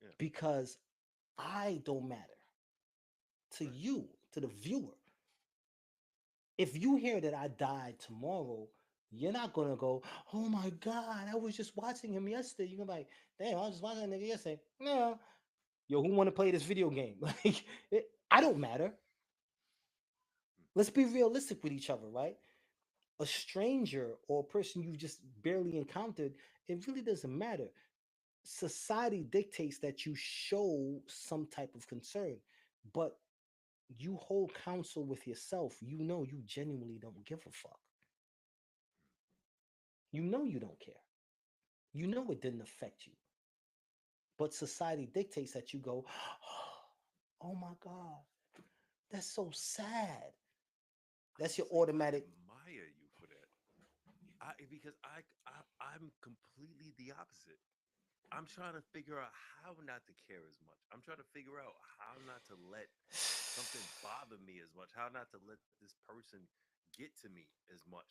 Yeah. because I don't matter to Right. you, to the viewer. If you hear that I died tomorrow, you're not gonna go, oh my God, I was just watching him yesterday. You're gonna be like, damn, I was just watching that nigga yesterday. No. Yo, who wanna play this video game? Like, I don't matter. Mm, Let's be realistic with each other, right? A stranger or a person you just barely encountered, it really doesn't matter. Society dictates that you show some type of concern, but you hold counsel with yourself. You know you genuinely don't give a fuck. You know you don't care. You know it didn't affect you. But society dictates that you go, oh my God, that's so sad. That's your See, I automatic. admire you for that. Because I'm completely the opposite. I'm trying to figure out how not to care as much. I'm trying to figure out how not to let something bother me as much. How not to let this person get to me as much.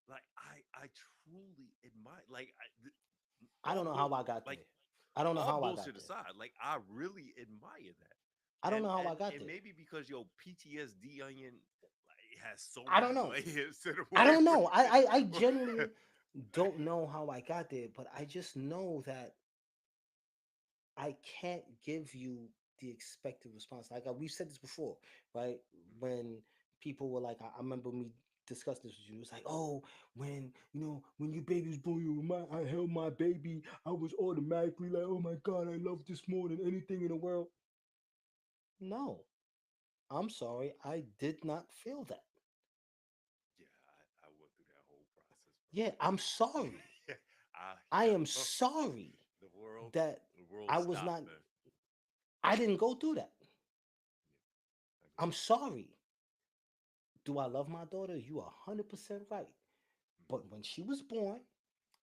Like I truly admire. Like I don't know how I got like there. I don't know all how I got bullshit there. aside. Like I really admire that. I don't know how I got And there. maybe because your PTSD onion like has so I don't many know. layers to the I way don't where know. I genuinely don't know how I got there, but I just know that I can't give you the expected response. Like we've said this before, right? When people were like, I remember me discussing this with you. It was like, oh, when when your baby was born, I held my baby. I was automatically like, oh my god, I love this more than anything in the world. No, I'm sorry, I did not feel that. yeah, I went through that whole process, Yeah, I'm sorry. bro. I I am yeah, sorry the world that the world I was stopped, not. man. I didn't go through that. Yeah, I get I'm it. sorry. Do I love my daughter? You are 100% right. Mhm. But when she was born,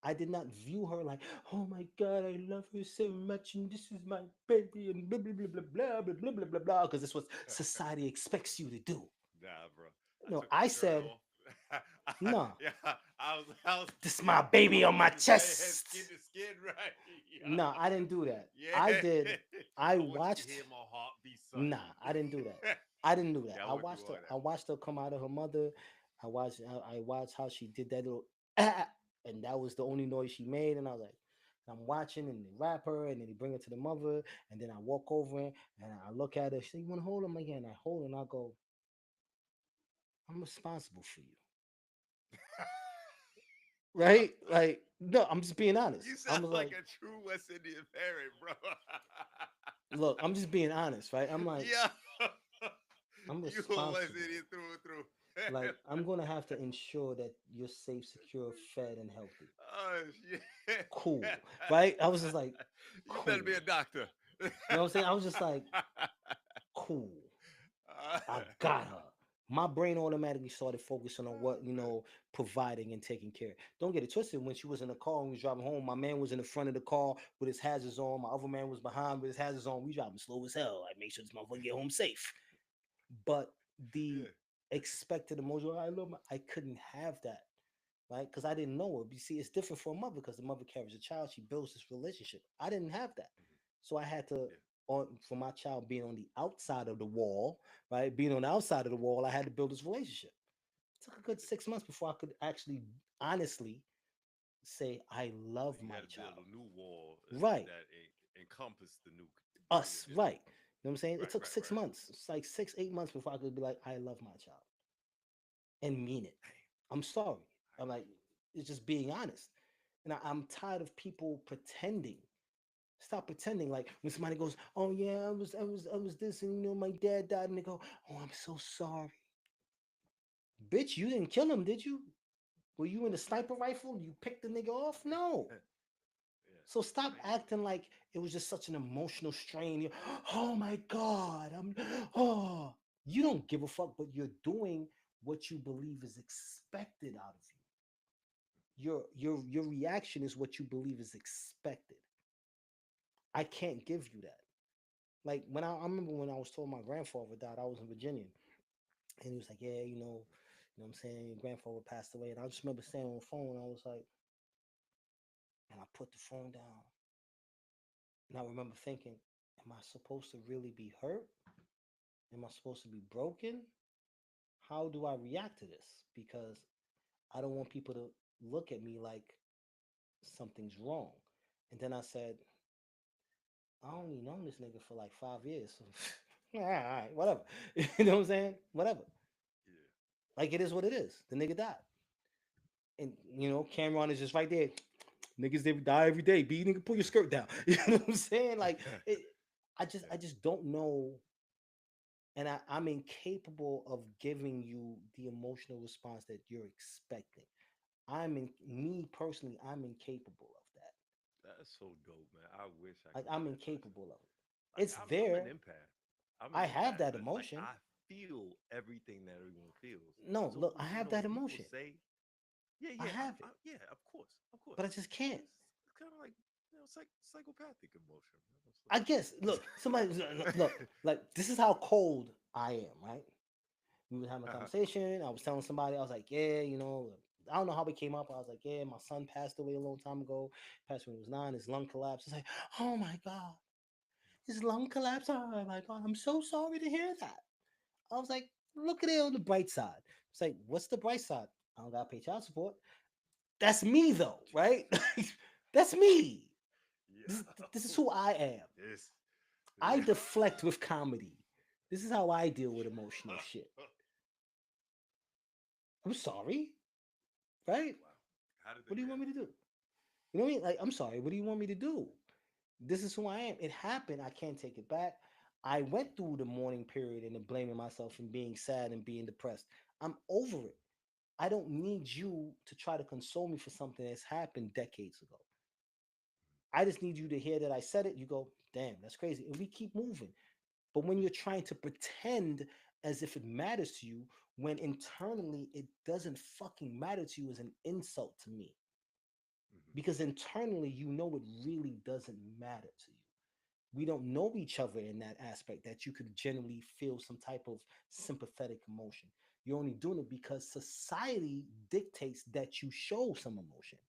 I did not view her like, oh my God, I love her so much, and this is my baby, and blah, blah, blah, blah, blah, blah, blah, blah, blah, blah, because it's what society expects you to do. Nah, bro. I No, took my I shirt said, off. nah, Yeah, I was, this is my yeah, baby I on was my in his head, skin chest. to skin, right? Nah, I didn't do that. I Yeah, did, yeah. I I want you to watched, hear my heartbeat, son. nah, I didn't do that. I didn't do that. Yeah, I went through all I that. watched her come out of her mother. I watched how she did that little ah, and that was the only noise she made. And I was like, I'm watching, and they wrap her, and then they bring her to the mother, and then I walk over and I look at her. She said, "You want to hold him again?" I hold her, and I go, "I'm responsible for you, right?" Like, no, I'm just being honest. You I'm sound like like, a true West Indian parent, bro. look, I'm just being honest, right? I'm like, Yeah. I'm You a West responsible. Indian through and through. Like, I'm gonna have to ensure that you're safe, secure, fed, and healthy. Oh shit. Cool, right? I was just like, You better cool. be a doctor. You know what I'm saying? I was just like, cool. I got her. My brain automatically started focusing on Oh, what, man. providing and taking care. Don't get it twisted. When she was in the car and we was driving home, my man was in the front of the car with his hazards on. My other man was behind with his hazards on. We driving slow as hell. Like, make sure this motherfucker get home safe. But the Yeah. expected emotional, I couldn't have that, right? Because I didn't know her. You see, it's different for a mother because the mother carries a child. She builds this relationship. I didn't have that. Mhm. So I had to, Yeah. for my child being on the outside of the wall, right? Being on the outside of the wall, I had to build this relationship. It took a good 6 months before I could actually honestly say, I love You my had to build child. a new wall Right. that encompassed the new Us, addition. right. You know what I'm saying? It Right, took right, six right. months. It's like 6, 8 months before I could be like, I love my child and mean it. Damn. I'm sorry. I I'm get like, it's just being honest. And I'm tired of people pretending. Stop pretending. Like when somebody goes, "Oh yeah, I was this, and my dad died," and they go, "Oh, I'm so sorry, bitch. You didn't kill him, did you? Were you in the sniper rifle? You picked the nigga off? No. you. Yeah. So stop Damn. acting like it was just such an emotional strain. Oh my god, oh, you don't give a fuck, but you're doing what you believe is expected out of you. Your reaction is what you believe is expected. I can't give you that. Like when I remember when I was told my grandfather died, I was in Virginia, and he was like, "Yeah, what I'm saying, your grandfather passed away." And I just remember staying on the phone, and I was like, and I put the phone down, and I remember thinking, "Am I supposed to really be hurt? Am I supposed to be broken? How do I react to this? Because I don't want people to look at me like something's wrong." And then I said, "I only known this nigga for like 5 years, so yeah, all right, whatever." You know what I'm saying? Whatever. Yeah. Like it is what it is. The nigga died. And Cameron is just right there. Niggas they die every day. B nigga, pull your skirt down. You know what I'm saying? Like it. I just don't know, and I'm incapable of giving you the emotional response that you're expecting. Me personally, I'm incapable of that. That's so dope, man. I wish I Like could be I'm that person. incapable of it. Like It's I'm an there. empath. I'm an I have empath. that Like emotion. I feel everything that everyone feels. No, So look, I you have know that when people emotion. say, "Yeah, I yeah, have it, yeah, of course," but I just can't. it's kind of like psychopathic emotion. It's I like, guess. Look, somebody look. Like this is how cold I am, right? We was having a uh-huh. conversation. I was telling somebody, I was like, yeah, I don't know how we came up. I was like, yeah, my son passed away a long time ago. Passed when he was 9. His lung collapsed. It's like, oh my god. his lung collapsed. Oh my God, I'm so sorry to hear that. I was like, look at it on the bright side. It's like, what's the bright side? I don't gotta pay child support. That's me though, right? That's me. This, this is Yo, who I am. this, I yeah. deflect with comedy. This is how I deal with emotional shit. I'm sorry, right? Wow. How did they What do you want react? me to do? You know what I mean? Like, I'm sorry. What do you want me to do? This is who I am. It happened. I can't take it back. I went through the mourning period and the blaming myself and being sad and being depressed. I'm over it. I don't need you to try to console me for something that's happened decades ago. I just need you to hear that I said it. You go, damn, that's crazy. And we keep moving. But when you're trying to pretend as if it matters to you, when internally it doesn't fucking matter to you, is an insult to me. Mm-hmm. Because internally you know it really doesn't matter to you. We don't know each other in that aspect that you could generally feel some type of sympathetic emotion. You're only doing it because society dictates that you show some emotion.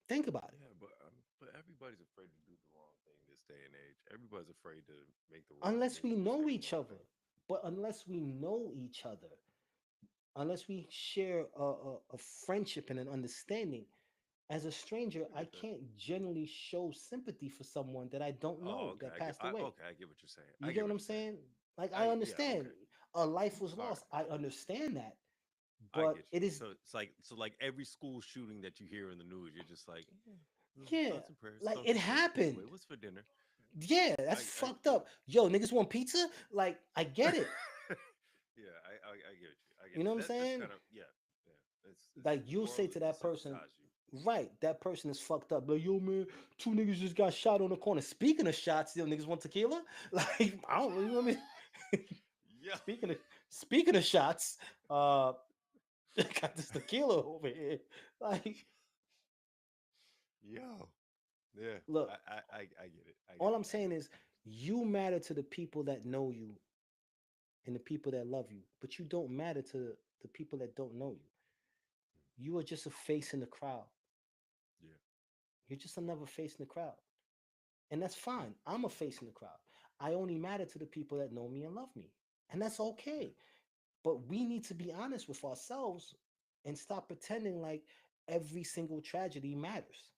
Think about it. Yeah, but everybody's afraid to do the wrong thing this day and age. Everybody's afraid to make the wrong Unless we move, say know the each wrong other. thing. But unless we know each other, unless we share a friendship and an understanding, as a stranger, I I get that. can't generally show sympathy for someone that I don't Oh, know okay. that passed away. Okay, I get what you're saying. I You get get what what I'm you're saying. saying? Like, I Yeah, understand okay. a life was All lost. right. I understand that. I But get you. it is, So it's like every school shooting that you hear in the news, you're just like, yeah, thoughts and prayers, like thoughts it and prayers. happened. Anyway, what's for dinner? Yeah, that's I fucked yeah. up. Yo, niggas want pizza? Like, I get it. Yeah, I get you. I get You know you. what I'm That's saying? kind of yeah, yeah. It's Like, you'll more of say to to that person, desensitize you. right, that person is fucked up. Like, yo, man, two niggas just got shot on the corner. Speaking of shots, yo, niggas want tequila? Like, I don't really want me. Yeah. speaking of speaking of shots, got this tequila over here. Like, Yo. Yeah. look, I get it. I get all it. I'm I get saying it. is you matter to the people that know you and the people that love you, but you don't matter to the people that don't know you. You are just a face in the crowd. Yeah. You're just another face in the crowd. And that's Yeah. fine. I'm a face in the crowd. I only matter to the people that know me and love me. And that's Yeah. okay. But we need to be honest with ourselves and stop pretending like every single tragedy matters.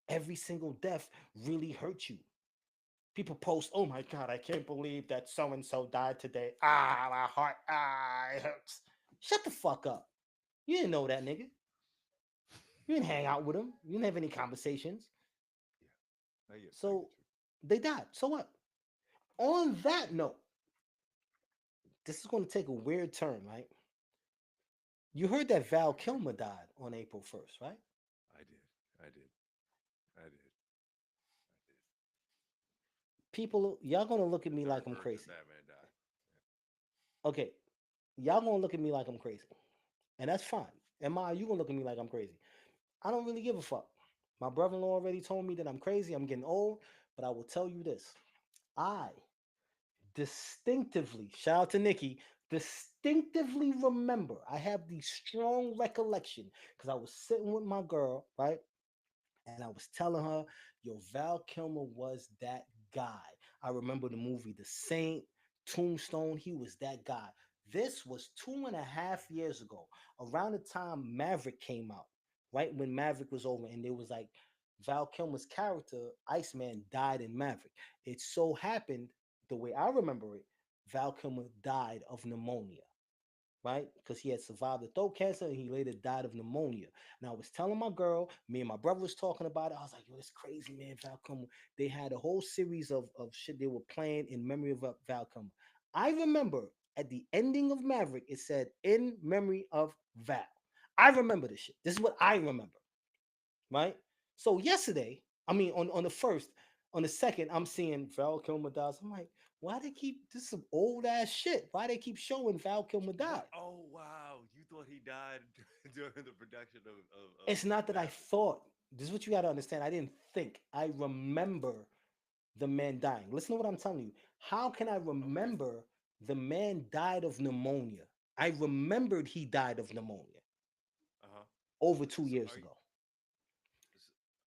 Every single death really hurts you. People post, oh my God, I can't believe that so and so died today. Ah, my heart, it hurts. Shut the fuck up. You didn't know that nigga. You didn't hang out with him. You didn't have any conversations. Yeah. I get. I So get you. they died. So what? On that note, this is going to take a weird turn, right? You heard that Val Kilmer died on April 1st, right? I did. I did. I did. I did. People, y'all going to look at I me never like I'm heard that crazy. Batman died. Okay, y'all going to look at me like I'm crazy. And that's fine. And Ma, you going to look at me like I'm crazy. I don't really give a fuck. My brother-in-law already told me that I'm crazy. I'm getting old. But I will tell you this. I distinctively, shout out to Nikki, distinctively remember, I have the strong recollection because I was sitting with my girl, right? And I was telling her, yo, Val Kilmer was that guy. I remember the movie The Saint, Tombstone. He was that guy. This was 2.5 years ago, around the time Maverick came out, right when Maverick was over, and there was like Val Kilmer's character, Iceman, died in Maverick. It so happened, the way I remember it, Val Kilmer died of pneumonia, right? Because he had survived the throat cancer and he later died of pneumonia. And I was telling my girl, me and my brother was talking about it. I was like, yo, it's crazy, man. Val Kilmer. They had a whole series of shit they were playing in memory of Val Kilmer. I remember at the ending of Maverick, it said, in memory of Val. I remember this shit. This is what I remember, right? So yesterday, I mean, on the first, on the second, I'm seeing Val Kilmer dies. I'm like, why they keep this is some old ass shit? Why they keep showing Val Kilmer What? died? Oh wow! You thought he died during the production It's of not that I Maverick? thought. This is what you got to understand. I didn't think. I remember the man dying. Listen to what I'm telling you. How can I Okay. remember the man died of pneumonia? I remembered he died of pneumonia Uh huh. over two So years ago.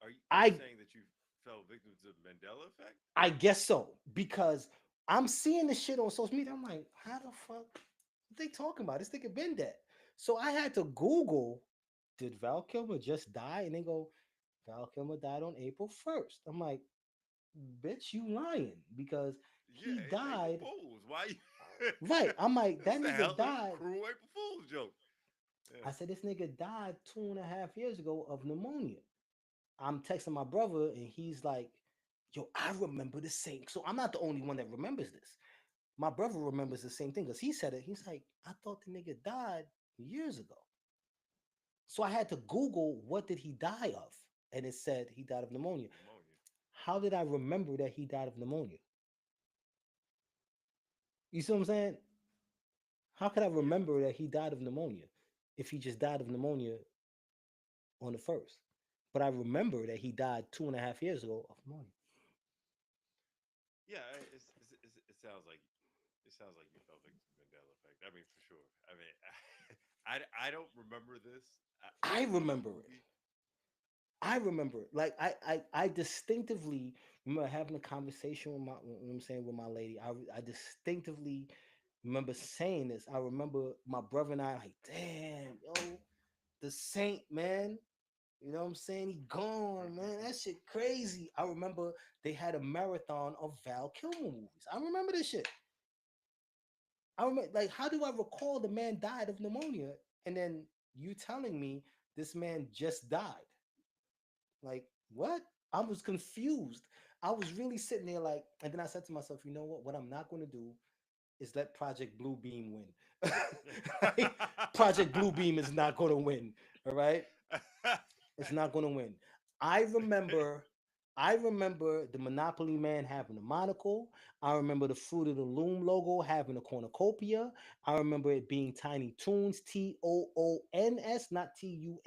are you I saying that you fell victim to Mandela effect. I guess so because I'm seeing the shit on social media. I'm like, how the fuck what they talking about? This nigga been dead. So I had to Google, did Val Kilmer just die? And they go, Val Kilmer died on April 1st. I'm like, bitch, you lying because Yeah, he it's April died. Fools. Why you? Right. I'm like, That's that the nigga hell of died. cruel April Fools joke. Yeah. I said, this nigga died 2.5 years ago of pneumonia. I'm texting my brother and he's like, yo, I remember the same. So I'm not the only one that remembers this. My brother remembers the same thing because he said it. He's like, I thought the nigga died years ago. So I had to Google what did he die of? And it said he died of pneumonia. Pneumonia. How did I remember that he died of pneumonia? You see what I'm saying? How could I Yeah. remember that he died of pneumonia if he just died of pneumonia on the first? But I remember that he died 2.5 years ago of pneumonia. Yeah. It sounds like you fell victim to Mandela effect. I mean, for sure. I mean, I don't remember this. I From the remember it. movie. I remember it. Like I distinctively remember having a conversation with my, you know what I'm saying, with my lady. I distinctively remember saying this. I remember my brother and I like, damn, yo, the Saint, man. You know what I'm saying? He gone, man. That shit crazy. I remember they had a marathon of Val Kilmer movies. I remember this shit. I remember, like, how do I recall the man died of pneumonia, and then you telling me this man just died? Like, what? I was confused. I was really sitting there like, and then I said to myself, you know what? What I'm not going to do is let Project Bluebeam win. Like, Project Bluebeam is not going to win. All right, it's not going to win. I remember, I remember the Monopoly man having a monocle. I remember the Fruit of the Loom logo having a cornucopia. I remember it being Tiny Toons, Toons, not Tunes.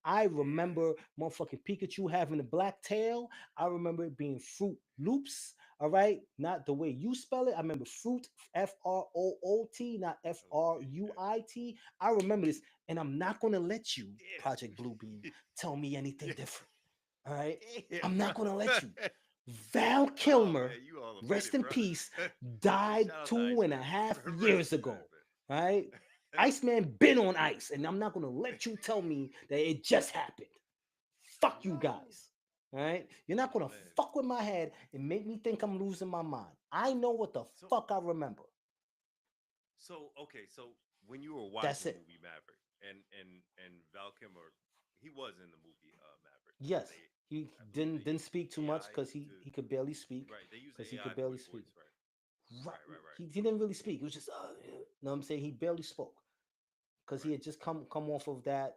I Yeah. remember motherfucking Pikachu having a black tail. I remember it being Fruit Loops. All right, not the way you spell it. I remember fruit, Froot, not OT. Fruit. I remember this, and I'm not gonna let you, Yeah. Project Bluebeam, tell me anything Yeah. different. All right, Damn, I'm bro. not gonna let you. Val Oh Kilmer, man, you all up in rest it, in bro. peace, Hey, died shout out to two and a Iceman half for rest years in ago. peace, All right, man. Iceman been on ice, and I'm not gonna let you tell me that it just happened. Fuck you Woo. guys. All right, you're not Oh gonna man. fuck with my head and make me think I'm losing my mind. I know what the So fuck I remember. so when you were watching That's the it. movie Maverick and Val Kilmer, he was in the movie Maverick. Yes, They he I believe they didn't used speak too much AI because to he could barely speak right. They used because he AI could for barely his speak. voice, right? Right, Right. he didn't really speak. It was just, you know what I'm saying? He barely spoke because he Right. had just come off of that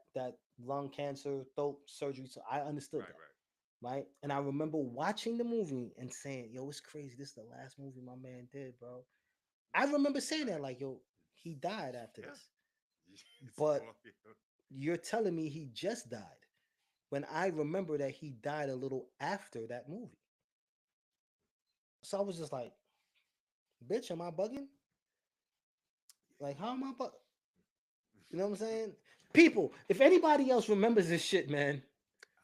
lung cancer throat surgery. So I understood Right. that, Right. right? And I remember watching the movie and saying, "Yo, it's crazy. This is the last movie my man did, bro." I remember saying that, like, Facts. "Yo, he died after Yeah. this," It's but well, you're telling me he just died when I remember that he died a little after that movie. So I was just like, "Bitch, am I bugging? Like, how am I bug?" You know what I'm saying? People, if anybody else remembers this shit, man,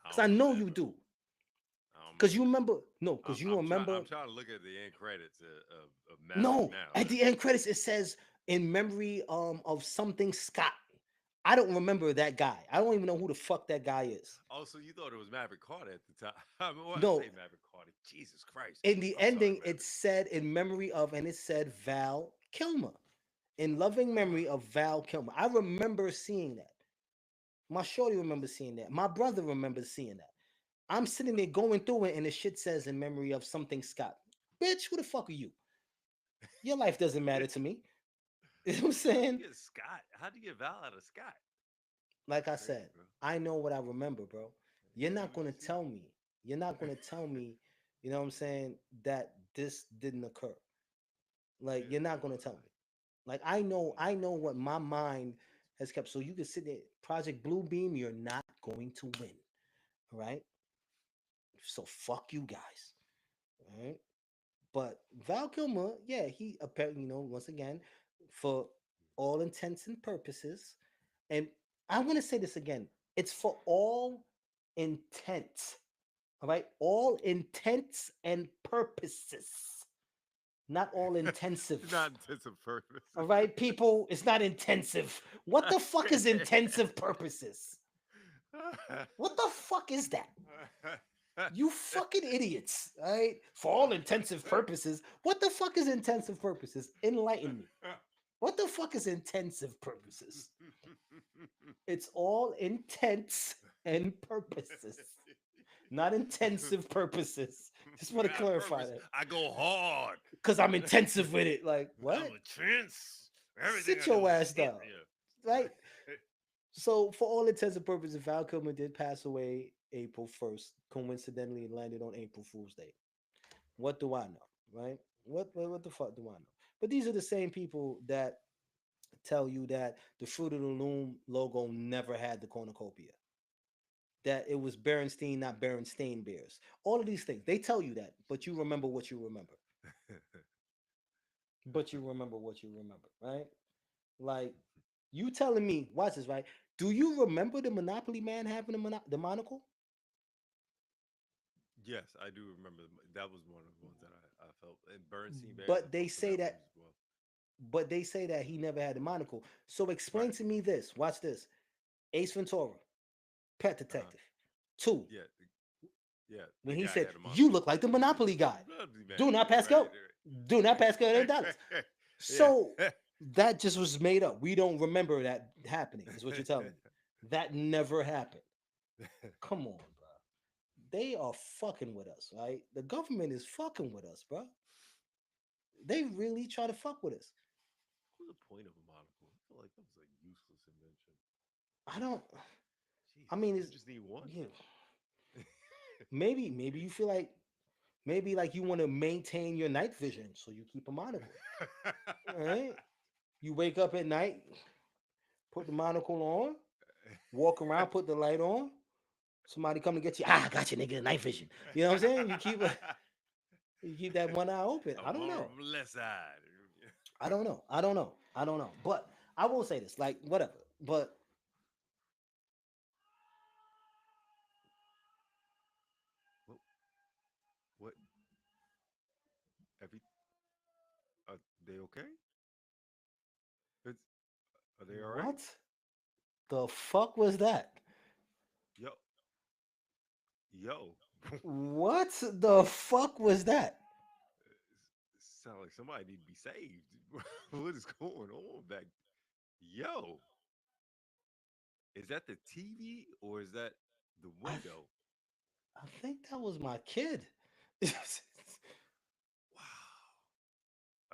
I because don't I remember know that, you bro. do. I don't Because remember you that. remember, no, because you remember, I'm trying to look at the end credits of Maverick no, now. at the end credits, it says in memory of something Scott. I don't remember that guy. I don't even know who the fuck that guy is. Oh, so you thought it was Maverick Carter at the time? I mean, well, I No, say Maverick Carter. Jesus Christ. in the I'm sorry, ending, it Maverick. said in memory of, and it said Val Kilmer. In loving Ah, memory of Val Kilmer. I remember seeing that. My shorty remembers seeing that. My brother remembers seeing that. I'm sitting there going through it, and the shit says in memory of something Scott. Bitch, who the fuck are you? Your life doesn't matter to me. You know what I'm how'd you saying? get Scott? How'd you get Val out of Scott? Like That's I crazy, said, bro. I know what I remember, bro. You're You see not what gonna you see. tell me. You're not gonna tell me, you know what I'm saying, that this didn't occur. Like Yeah, you're not no, gonna tell me. Like I know what my mind has kept. So you can sit there, Project Bluebeam, you're not going to win. All right. So fuck you guys. All right. But Val Kilmer, yeah, he apparently, once again, for all intents and purposes, and I want to say this again, it's for all intent. All right, all intents and purposes, not all intensive. Not intensive purpose. All right, people, it's not intensive. What the fuck is intensive purposes? What the fuck is that? You fucking idiots, all right? For all intensive purposes, what the fuck is intensive purposes? Enlighten me. What the fuck is intensive purposes? It's all intents and purposes, not intensive purposes. Just want to Not clarify purpose. that I go hard. because I'm intensive with it. Like, I'm what? a trench. Everything Sit I do your is ass hit down, you. right? So, for all intents and purposes, Val Kilmer did pass away April 1st. Coincidentally, it landed on April Fool's Day. What do I know, right? What the fuck do I know? But these are the same people that tell you that the Fruit of the Loom logo never had the cornucopia, that it was Berenstein, not Berenstain Bears. All of these things, they tell you that, but you remember what you remember. But you remember what you remember, right? Like, you telling me, watch this, right? Do you remember the Monopoly man having the monocle? Yes, I do remember that was one of the ones that I felt. And Bernstein Bears, I But they felt for say that one that, as well. but they say that he never had the monocle. So explain Right. to me this. Watch this. Ace Ventura, Pet Uh-huh. Detective. Two, Yeah. Yeah. when The he guy said, had a "You monocle. look like the Monopoly guy. Lovely man. Do not Yeah, pass right. go. Do not pass go $8." Yeah. So that just was made up. We don't remember that happening, is what you're telling me. That never happened. Come on, bro. They are fucking with us, right? The government is fucking with us, bro. They really try to fuck with us. What was the point of a monocle? I feel like that was a useless invention. I don't. I Jesus, mean, don't it's you just need one? yeah. Maybe you feel like maybe like you want to maintain your night vision, so you keep a monocle. All right. You wake up at night, put the monocle on, walk around, put the light on. Somebody come to get you. Ah, I got you, nigga. Night vision. You know what I'm saying? You keep that one eye open. I'm I don't more know. of a left side. I don't know. I don't know. I don't know. But I will say this, like whatever. But What? What? Every? Are they okay? It's, are they all right? what the fuck was that? Yo, yo. What the fuck was that? Sound like somebody need to be saved. What is going on back? Yo, is that the TV or is that the I window? I think that was my kid. Wow.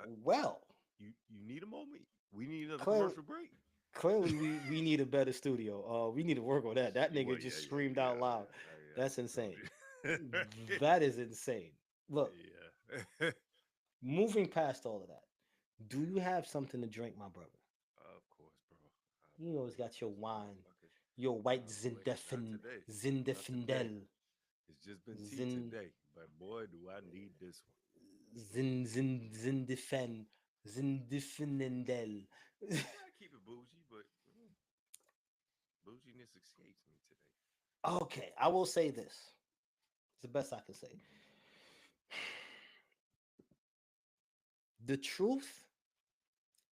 Uh, Well, you need a moment. We need another clearly, commercial break. clearly we need a better studio. We need to work on that. That Well, nigga yeah, just yeah, screamed out yeah, loud. yeah, yeah. I That's just told insane. you. That is insane. Look, Yeah. moving past all of that, do you have something to drink, my brother? Of course, bro. You always Boy, got your what wine, motherfucker? your white Boy, not today. Not today. Zindefendel, It's just been tea Zin today, but boy, do I need this one. Zindefen Zindefendel. I keep it bougie, but bouginess escapes me today. Okay, I will say this. It's the best I can say. The truth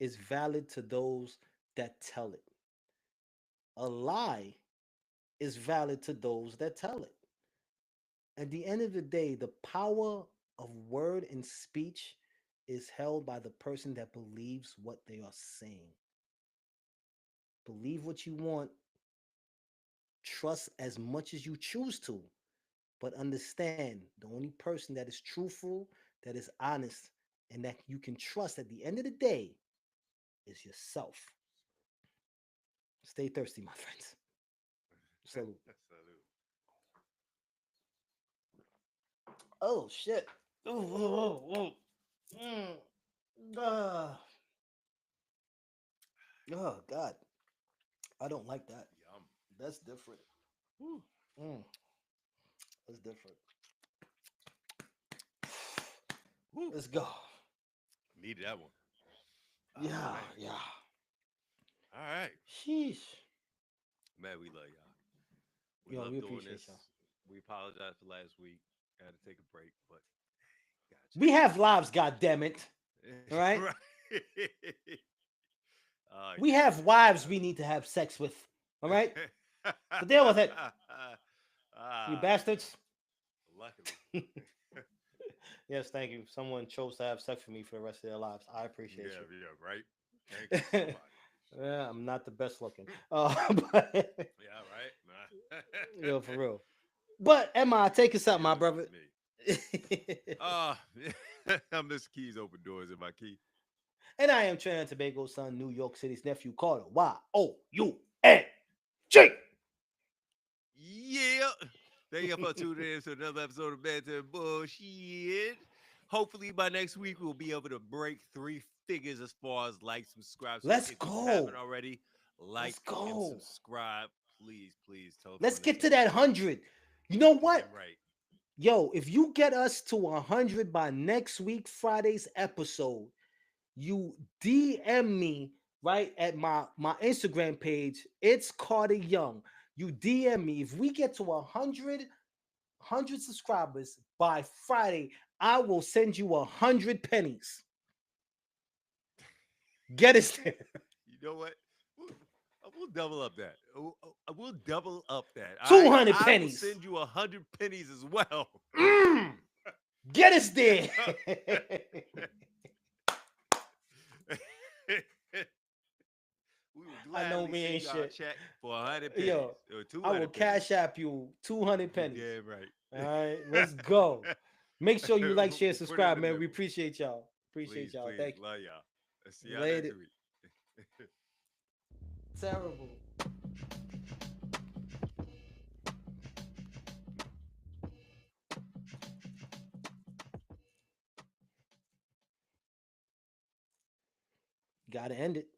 is valid to those that tell it. A lie is valid to those that tell it. At the end of the day, the power of word and speech is held by the person that believes what they are saying. Believe what you want, trust as much as you choose to, but understand the only person that is truthful, that is honest, and that you can trust at the end of the day is yourself. Stay thirsty, my friends. Salute. Salute. Oh shit. Mm. Ah. Oh God. I don't like that. Yum. That's different. Woo. Mm, that's different. Woo. Let's go. Needed that one. Oh Yeah, man. yeah. All right. Sheesh. Man, we love y'all. We Yo, love we doing appreciate this. y'all. We apologize for last week. I had to take a break, but We have lives, God damn it. All gotcha. right. Right. Oh We yeah, have wives we need to have sex with. All right. man. So deal with it, you Yeah. bastards. Luckily. Yes, thank you. Someone chose to have sex with me for the rest of their lives. I appreciate Yeah, yeah, right. Thank you, you. somebody. Yeah, I'm not the best looking. But Yeah, right. Nah. yo, for real. But Emma, take us You up, my looking brother. at me. Uh I'm Mr. Keys open doors in my key. And I am Trinidad and Tobago's son, New York City's nephew, Carter. YOUNG. Yeah. Thank you for tuning in to another episode of Banter and Bullshit. Hopefully by next week we'll be able to break 3 figures as far as likes and subscribes. So Let's if you haven't go. already, like Let's and go. subscribe. Please, please tell a Let's friend to get tell to a that friend. 100. You know what? Damn right. Yo, if you get us to 100 by next week, Friday's episode, you DM me right at my Instagram page. It's Carter Young. You DM me. If we get to 100 subscribers by Friday, I will send you 100 pennies. Get us there. You know what? We'll double up that. We'll double up that. All Two right. hundred I will pennies. send you 100 pennies as well. Mm, get us there. We will I know gladly we send ain't you our shit. check for 100 pennies Yo, or I will 200 pennies. cash app you 200 You pennies. damn right. All right, let's go. Make sure you like, share, We'll put it in subscribe, the man. We memo. appreciate y'all. Appreciate Please, y'all. please. Thank Love y'all. See you. y'all next Later. week. Terrible. Gotta end it.